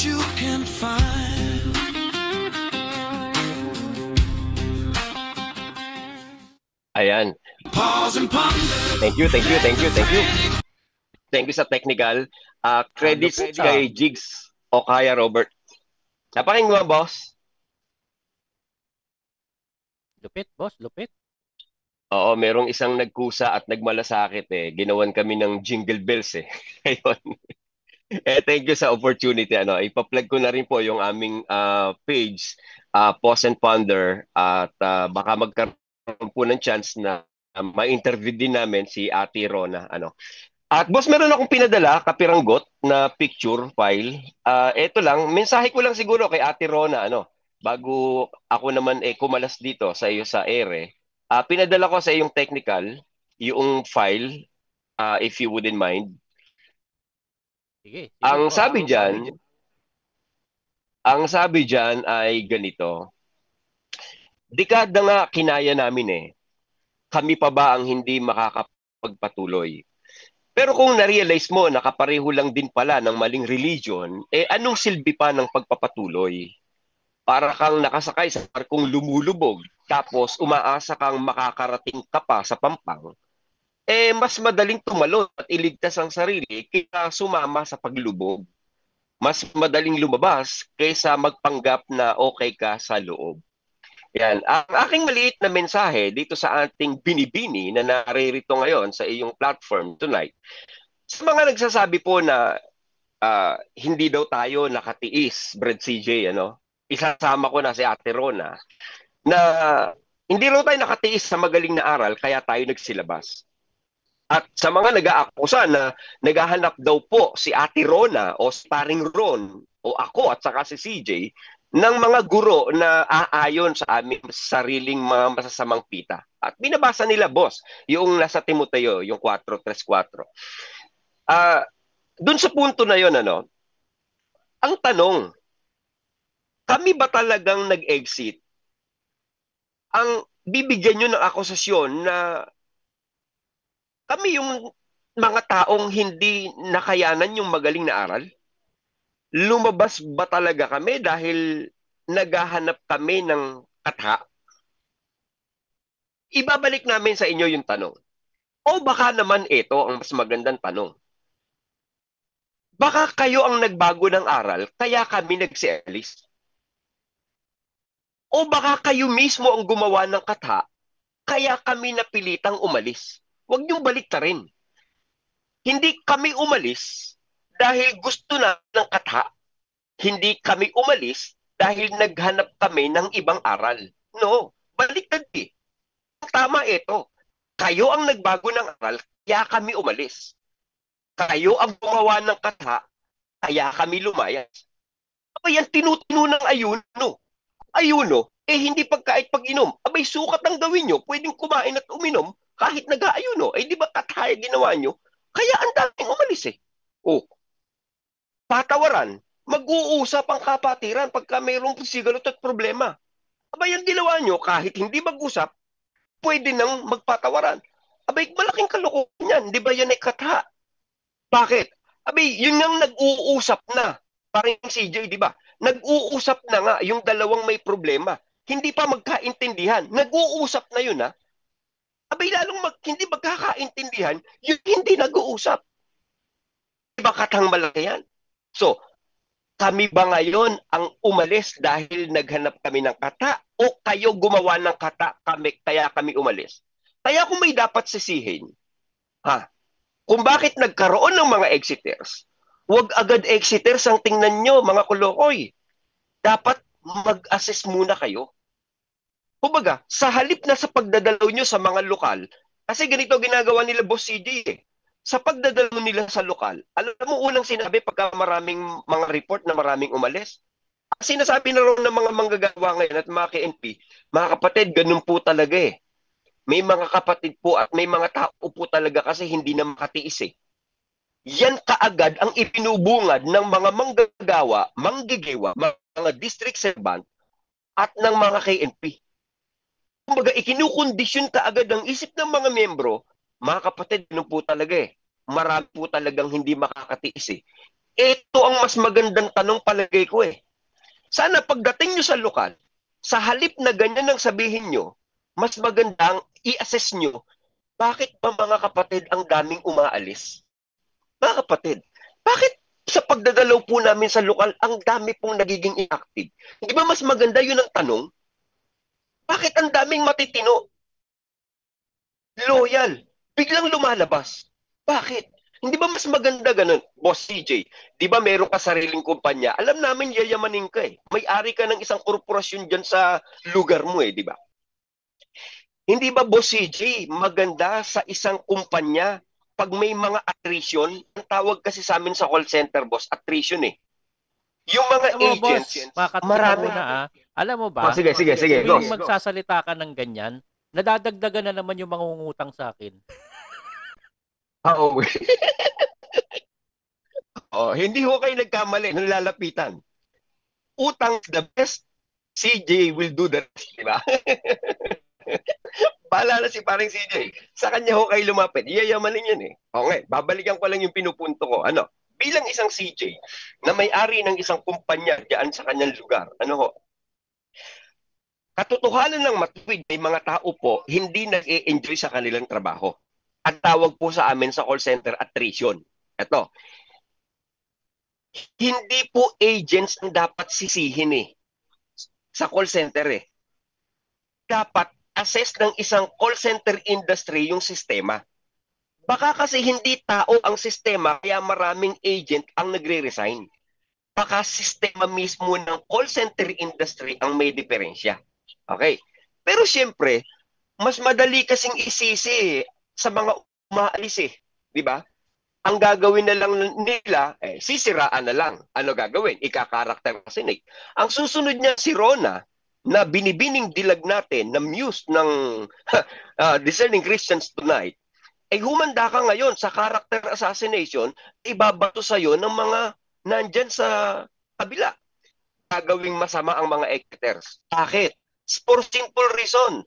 You can find. Ayan. Thank you. Thank you sa technical. Credits kay Jigs o kaya Robert. Napakinggan mo, boss? Lupit, boss, lupit. Oo, merong isang nagkusa at nagmalasakit eh. Ginawan kami ng jingle bells eh. Ayun. Thank you sa opportunity. Ipa-plug ko na rin po yung aming page, Pause and Ponder, at baka magkaroon po ng chance na ma-interview din namin si Ate Rona. At boss, meron akong pinadala, kapiranggot na picture file. Ito lang, mensahe ko lang siguro kay Ate Rona, bago ako naman kumalas dito sa iyo sa ere. Pinadala ko sa iyong technical, yung file, if you wouldn't mind. Sige, Ang sabi diyan ay ganito. Dekada nga kinaya namin eh. Kami pa ba ang hindi makakapagpatuloy? Pero kung na-realize mo na kapareho lang din pala ng maling religion, anong silbi pa ng pagpapatuloy? Para kang nakasakay sa barkong lumulubog, tapos umaasa kang makakarating ka pa sa pampang. Mas madaling tumalon at iligtas ang sarili kaysa sumama sa paglubog. Mas madaling lumabas kaysa magpanggap na okay ka sa loob. Yan. Ang aking maliit na mensahe dito sa ating binibini na naririto ngayon sa iyong platform tonight. Sa mga nagsasabi po na hindi daw tayo nakatiis, Brad CJ, isasama ko na si Ate Rona, na hindi raw tayo nakatiis sa magaling na aral kaya tayo nagsilabas. At sa mga nag-aakusa na naghahanap daw po si Ate Rona o si paring Ron o ako at saka si CJ ng mga guro na aayon sa aming sariling mga masasamang pita. At binabasa nila, boss, yung nasa Timoteo, yung 4:3-4. Doon sa punto na yon, ang tanong, kami ba talagang nag-exit? Ang bibigyan nyo ng akusasyon na kami yung mga taong hindi nakayanan yung magaling na aral? Lumabas ba talaga kami dahil naghahanap kami ng katha? Ibabalik namin sa inyo yung tanong. O baka naman ito ang mas magandang tanong. Baka kayo ang nagbago ng aral, kaya kami nagsialis. O baka kayo mismo ang gumawa ng katha, kaya kami napilitang umalis. Huwag niyong baliktarin. Hindi kami umalis dahil gusto na ng katha. Hindi kami umalis dahil naghanap kami ng ibang aral. No, baliktad eh. Tama ito. Kayo ang nagbago ng aral, kaya kami umalis. Kayo ang gumawa ng katha, kaya kami lumayas. Aba yan, tinutino ng ayuno. Ayuno, hindi pagkait pag-inom. Abay, sukat ang gawin nyo. Pwedeng kumain at uminom kahit nag-aayuno. Di ba kathaya ginawa nyo? Kaya ang daming umalis eh. O, patawaran, mag-uusap ang kapatiran pagka mayroong sigalot at problema. Abay, ang ginawa nyo, kahit hindi mag-usap, pwede nang magpatawaran. Abay, malaking kalokohan yan. Di ba yan ay katha? Bakit? Abay, yun nga nag-uusap na. Parang CJ, di ba? Nag-uusap na nga yung dalawang may problema. Hindi pa magkaintindihan. Nag-uusap na yun, ha? Abay, lalong hindi magkakaintindihan, yun hindi nag-uusap. Di ba katang malaki yan? So, kami ba ngayon ang umalis dahil naghanap kami ng kata? O kayo gumawa ng kata, kaya kami umalis? Kaya kung may dapat sisihin, kung bakit nagkaroon ng mga exiters, huwag agad exiters ang tingnan nyo, mga kulokoy. Dapat mag-assess muna kayo. Kumbaga, sa halip na sa pagdadalaw nyo sa mga lokal, kasi ganito ginagawa nila Boss CJ eh. Sa pagdadalaw nila sa lokal, alam mo unang sinabi pagka maraming mga report na maraming umalis? Sinasabi na rin ng mga manggagawa ngayon at mga KNP, mga kapatid, ganun po talaga eh. May mga kapatid po at may mga tao po talaga kasi hindi na makatiis eh. Yan kaagad ang ipinubungad ng mga manggagawa, manggigiwa, mga district servant at ng mga KNP. Kumbaga, ikinukondisyon kaagad ang isip ng mga miyembro, mga kapatid, ganun po talaga eh. Marami po talagang hindi makakatiis eh. Ito ang mas magandang tanong palagay ko eh. Sana pagdating nyo sa lokal, sa halip na ganyan ang sabihin nyo, mas magandang i-assess nyo, bakit ba mga kapatid ang daming umaalis? Mga kapatid, bakit sa pagdadalaw po namin sa lokal, ang dami pong nagiging inactive? Hindi ba mas maganda yun ang tanong? Bakit ang daming matitino? Loyal. Biglang lumalabas. Bakit? Hindi ba mas maganda ganun? Boss CJ, di ba meron ka sariling kumpanya? Alam namin yayamanin ka eh. May-ari ka ng isang korporasyon dyan sa lugar mo eh, di ba? Hindi ba Boss CJ, maganda sa isang kumpanya pag may mga attrition? Ang tawag kasi sa amin sa call center, boss, attrition eh. Yung mga agents, marami na Alam mo ba? Sige. Kung magsasalita ka ng ganyan, nadadagdagan na naman yung mga ungutang sa akin. Oo. Hindi ho kayo nagkamali ng lalapitan. Utang the best, CJ will do the rest, di ba? Bahala na si paring CJ. Sa kanya ho kayo lumapit. Iyayamanin yan eh. Okay, babalikan ko lang yung pinupunto ko. Bilang isang CJ na may-ari ng isang kumpanya diyan sa kanyang lugar, katotohanan ng matuwid, may mga tao po hindi nag-e-enjoy sa kanilang trabaho. At tawag po sa amin sa call center attrition. Ito, hindi po agents ang dapat sisihin eh sa call center eh. Dapat assess ng isang call center industry yung sistema. Baka kasi hindi tao ang sistema kaya maraming agent ang nagre-resign. Baka sistema mismo ng call center industry ang may diferensya. Okay. Pero siyempre, mas madali kasing isisi sa mga umaalis eh. Di ba? Ang gagawin na lang nila, sisiraan na lang. Ano gagawin? Ika-character assassinate. Ang susunod niya si Rona, na binibining dilag natin, na muse ng Discerning Christians Tonight, humanda ka ngayon sa character assassination, ibabato sa'yo ng mga nandyan sa kabila. Gagawing masama ang mga actors. Bakit? For simple reason,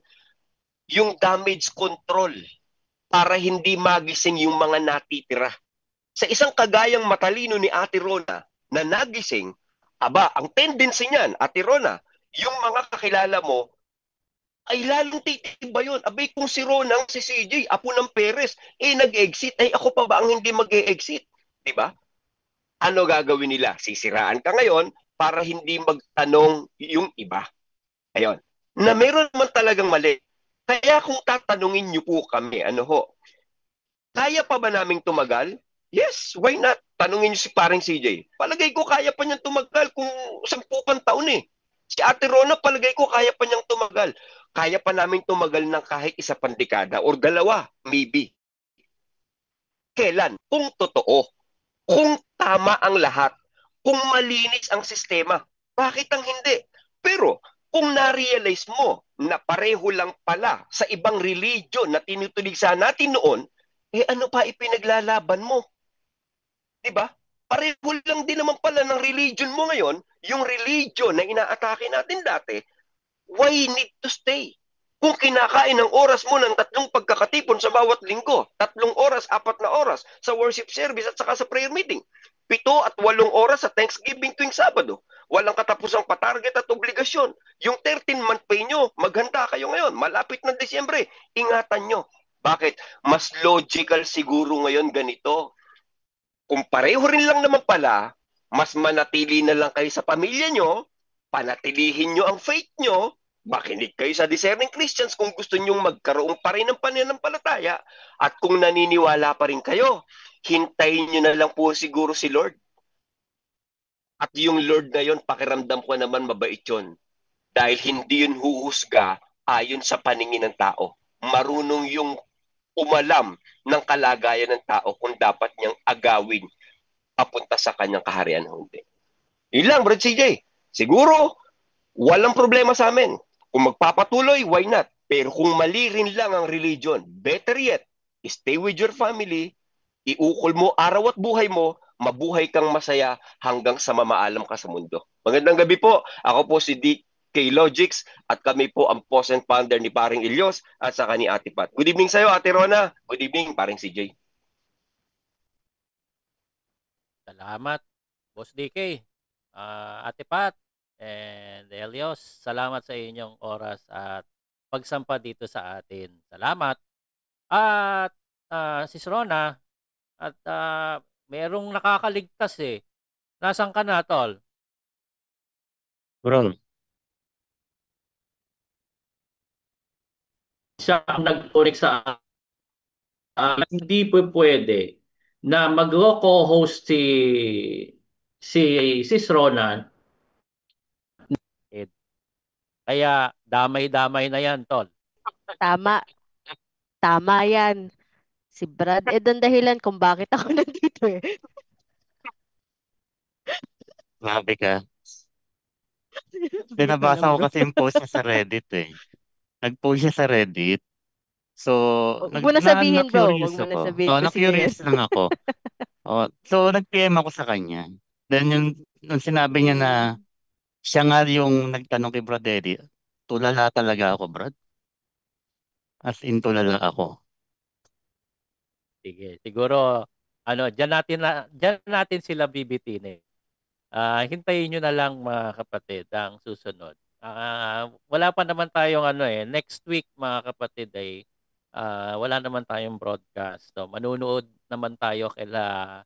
yung damage control para hindi magising yung mga natitira. Sa isang kagayang matalino ni Ate Rona na nagising, ang tendency niyan, Ate Rona, yung mga kakilala mo, ay lalong titiba yun. Abay, kung si Ronang, si CJ, apo ng Perez, nag-exit, ay ako pa ba ang hindi mag-exit? Di ba? Ano gagawin nila? Sisiraan ka ngayon para hindi magtanong yung iba. Ayun. Na meron naman talagang mali. Kaya kung tatanungin niyo po kami, ano ho, kaya pa ba naming tumagal? Yes, why not? Tanungin niyo si paring CJ. Palagay ko kaya pa niyang tumagal kung 10 taon eh. Si Ate Rona, palagay ko kaya pa niyang tumagal. Kaya pa namin tumagal ng kahit isa pang dekada or dalawa, maybe. Kailan? Kung totoo. Kung tama ang lahat. Kung malinis ang sistema. Bakit ang hindi? Pero kung na-realize mo na pareho lang pala sa ibang religion na tinutuligsa natin noon, ano pa ipinaglalaban mo? Diba? Pareho lang din naman pala ng religion mo ngayon, yung religion na inaatake natin dati, why need to stay? Kung kinakain ng oras mo ng 3 pagkakatipon sa bawat linggo, 3 oras, 4 na oras sa worship service at saka sa prayer meeting, 7 at 8 oras sa Thanksgiving tuwing Sabado, walang katapusang patarget at obligasyon. Yung 13-month pay nyo, maghanda kayo ngayon, malapit ng Disyembre, ingatan nyo. Bakit? Mas logical siguro ngayon ganito. Kung pareho rin lang naman pala, mas manatili na lang kayo sa pamilya nyo, panatilihin nyo ang faith nyo, makinig kayo sa discerning Christians kung gusto nyong magkaroon pa rin ng pananampalataya, at kung naniniwala pa rin kayo, hintayin nyo na lang po siguro si Lord. At yung Lord na yon, pakiramdam ko naman mabait yun. Dahil hindi yun huhusga ayon sa paningin ng tao. Marunong yung umalam ng kalagayan ng tao kung dapat niyang agawin papunta sa kanyang kaharian o hindi. Yun lang, Brad CJ. Siguro, walang problema sa amin. Kung magpapatuloy, why not? Pero kung mali rin lang ang religion, better yet, stay with your family, iukol mo araw at buhay mo, mabuhay kang masaya hanggang sa mamaalam ka sa mundo. Magandang gabi po. Ako po si DK Logics at kami po ang boss and founder ni Paring Ilyos at saka ni Ate Pat. Good evening sa'yo, Ate Rona. Good evening, Paring CJ. Salamat, Boss DK, Ate Pat, and Elios. Salamat sa inyong oras at pagsampa dito sa atin. Salamat. At Sis Rona, at merong nakakaligtas eh. Nasaan ka na, Tol? Bro, Siya ang nag-connect sa hindi po pwede na mag-co-host si Sis Ronan. Kaya damay-damay na yan, Tol. Tama. Tama yan. Si Brad, ang dahilan kung bakit ako nandito eh. grabe ka. Binabasa ko kasi yung post niya sa Reddit eh. Nag-post siya sa Reddit. So, Huwag mo na sabihin, bro. na-curious Huwag mo na ako. sabihin Oh, kasi na-curious lang ako. So, nag-PM ako sa kanya. Then, nung sinabi niya na siya nga yung nagtanong kay Brad Eddie, tulala talaga ako, Brad. As in, tulala ako. Sige, siguro diyan natin sila bibitin eh. Hintayin nyo na lang mga kapatid ang susunod. Wala pa naman tayong next week mga kapatid ay wala naman tayong broadcast. So, manunood naman tayo kila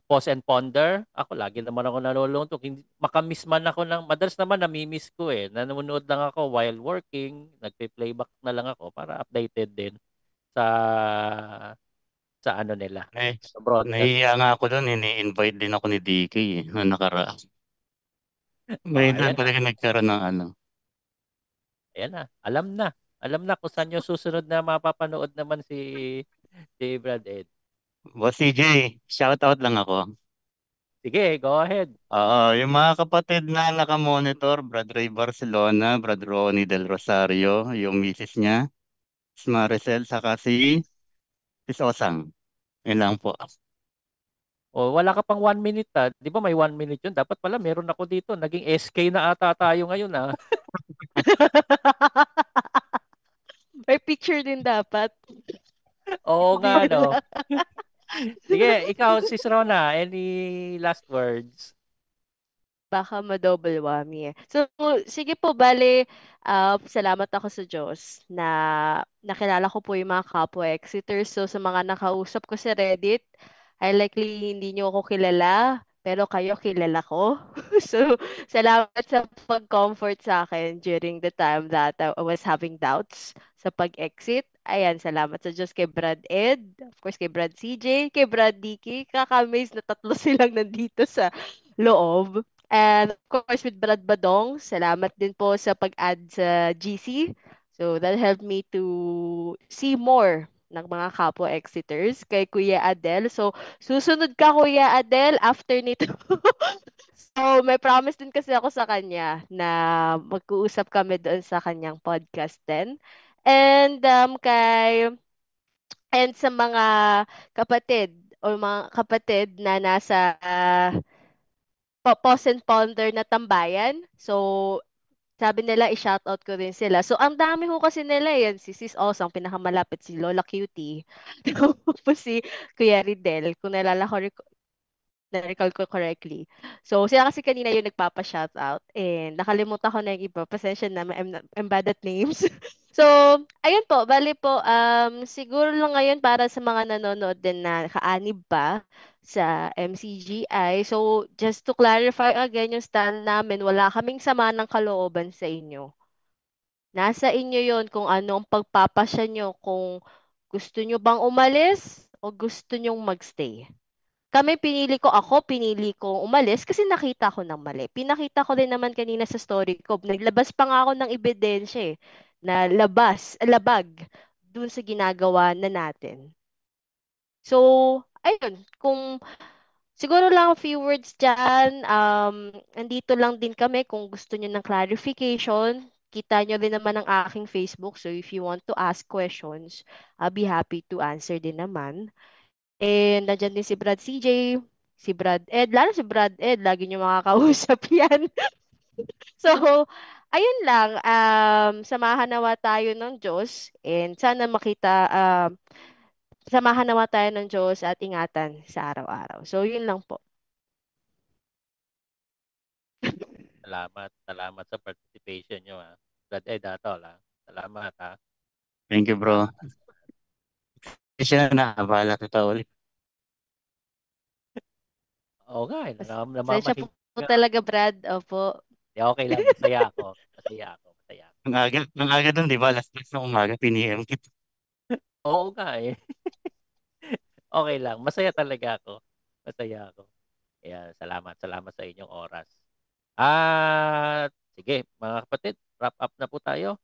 Pause and Ponder. Ako lagi naman ako nalulungkot. Makamiss man ako madalas naman namimiss ko eh. Nanonood lang ako while working, nagpe-playback na lang ako para updated din sa ano nila. Sa broadcast. Nahiya nga ako doon, ini-invite din ako ni DK na nakaraan. Ngayon lang talaga nagkaroon ng ano. Ayan na, alam na kung saan yung susunod na mapapanood naman si Brad Ed. Boss CJ, shoutout lang ako. Sige, go ahead. Yung mga kapatid na nakamonitor, Brad Ray Barcelona, Brad Ronnie Del Rosario, yung misis niya, Maricel, saka si Osang. Yun lang po. Wala ka pang 1 minute ha. Di ba may 1 minute yun? Dapat pala meron ako dito. Naging SK na ata tayo ngayon ha. May picture din dapat. Oo nga no. Sige, ikaw Sis Rona, any last words? Baka ma-double whammy eh. So, sige po, bale, salamat ako sa Diyos na nakilala ko po yung mga kapwa Exeters. So, sa mga nakausap ko sa Reddit, I likely hindi nyo ako kilala, pero kayo kilala ko. So, salamat sa pag-comfort sa akin during the time that I was having doubts sa pag-exit. Ayan, salamat sa Diyos kay Brad Ed, of course kay Brad CJ, kay Brad Dicky. Kaka-amaze na tatlo silang nandito sa loob. And of course, with Brad Badong, salamat din po sa pag-add sa GC. So that helped me to see more ng mga kapwa Exeters kay Kuya Adel. So, susunod ka, Kuya Adel, after nito. So, may promise din kasi ako sa kanya na mag-uusap kami doon sa kanyang podcast din. And sa mga kapatid o mga kapatid na nasa Pause and Ponder na tambayan. So, sabi nila i-shoutout ko rin sila. So, ang dami ko kasi nila yan. Si Sis Os, ang pinakamalapit, si Lola Cutie. Tapos si Kuya Ridel, kung na-recall ko correctly. So, sila kasi kanina yung nagpapa-shoutout. And nakalimutan ko na yung iba. Pasensya na, I'm bad at names. So, ayun po, bali po, siguro lang ngayon para sa mga nanonood din na kaanib pa sa MCGI. So, just to clarify again yung stand namin, wala kaming sama ng kalooban sa inyo. Nasa inyo yon kung ano ang pagpapasya nyo, kung gusto nyo bang umalis o gusto nyong magstay. Pinili ko umalis kasi nakita ko ng mali. Pinakita ko rin naman kanina sa story ko. Naglabas pa nga ako ng ebidensya na labag dun sa ginagawa na natin. So, ayun, siguro lang a few words dyan, andito lang din kami kung gusto nyo ng clarification. Kita nyo din naman ang aking Facebook. So, if you want to ask questions, I'll be happy to answer din naman. And nandiyan din si Brad CJ, si Brad Ed, lalo si Brad Ed, lagi niyo makakausap yan. So, ayun lang, samahan nawa tayo ng Diyos and sana samahan nawa tayo ng Diyos at ingatan sa araw-araw. So, yun lang po. Salamat sa participation nyo. Brad Ed, tol. Salamat. Thank you, bro. Siya na, abala kita ulit. Oo nga, Pasensya namamahinga. po talaga, Brad. Opo. Okay lang, masaya ako. Ang aga dun, di ba? Last na umaga, piniem kita. Oo nga eh. Okay lang, masaya talaga ako. Masaya ako. Kaya salamat sa inyong oras. Sige, mga kapatid, wrap up na po tayo.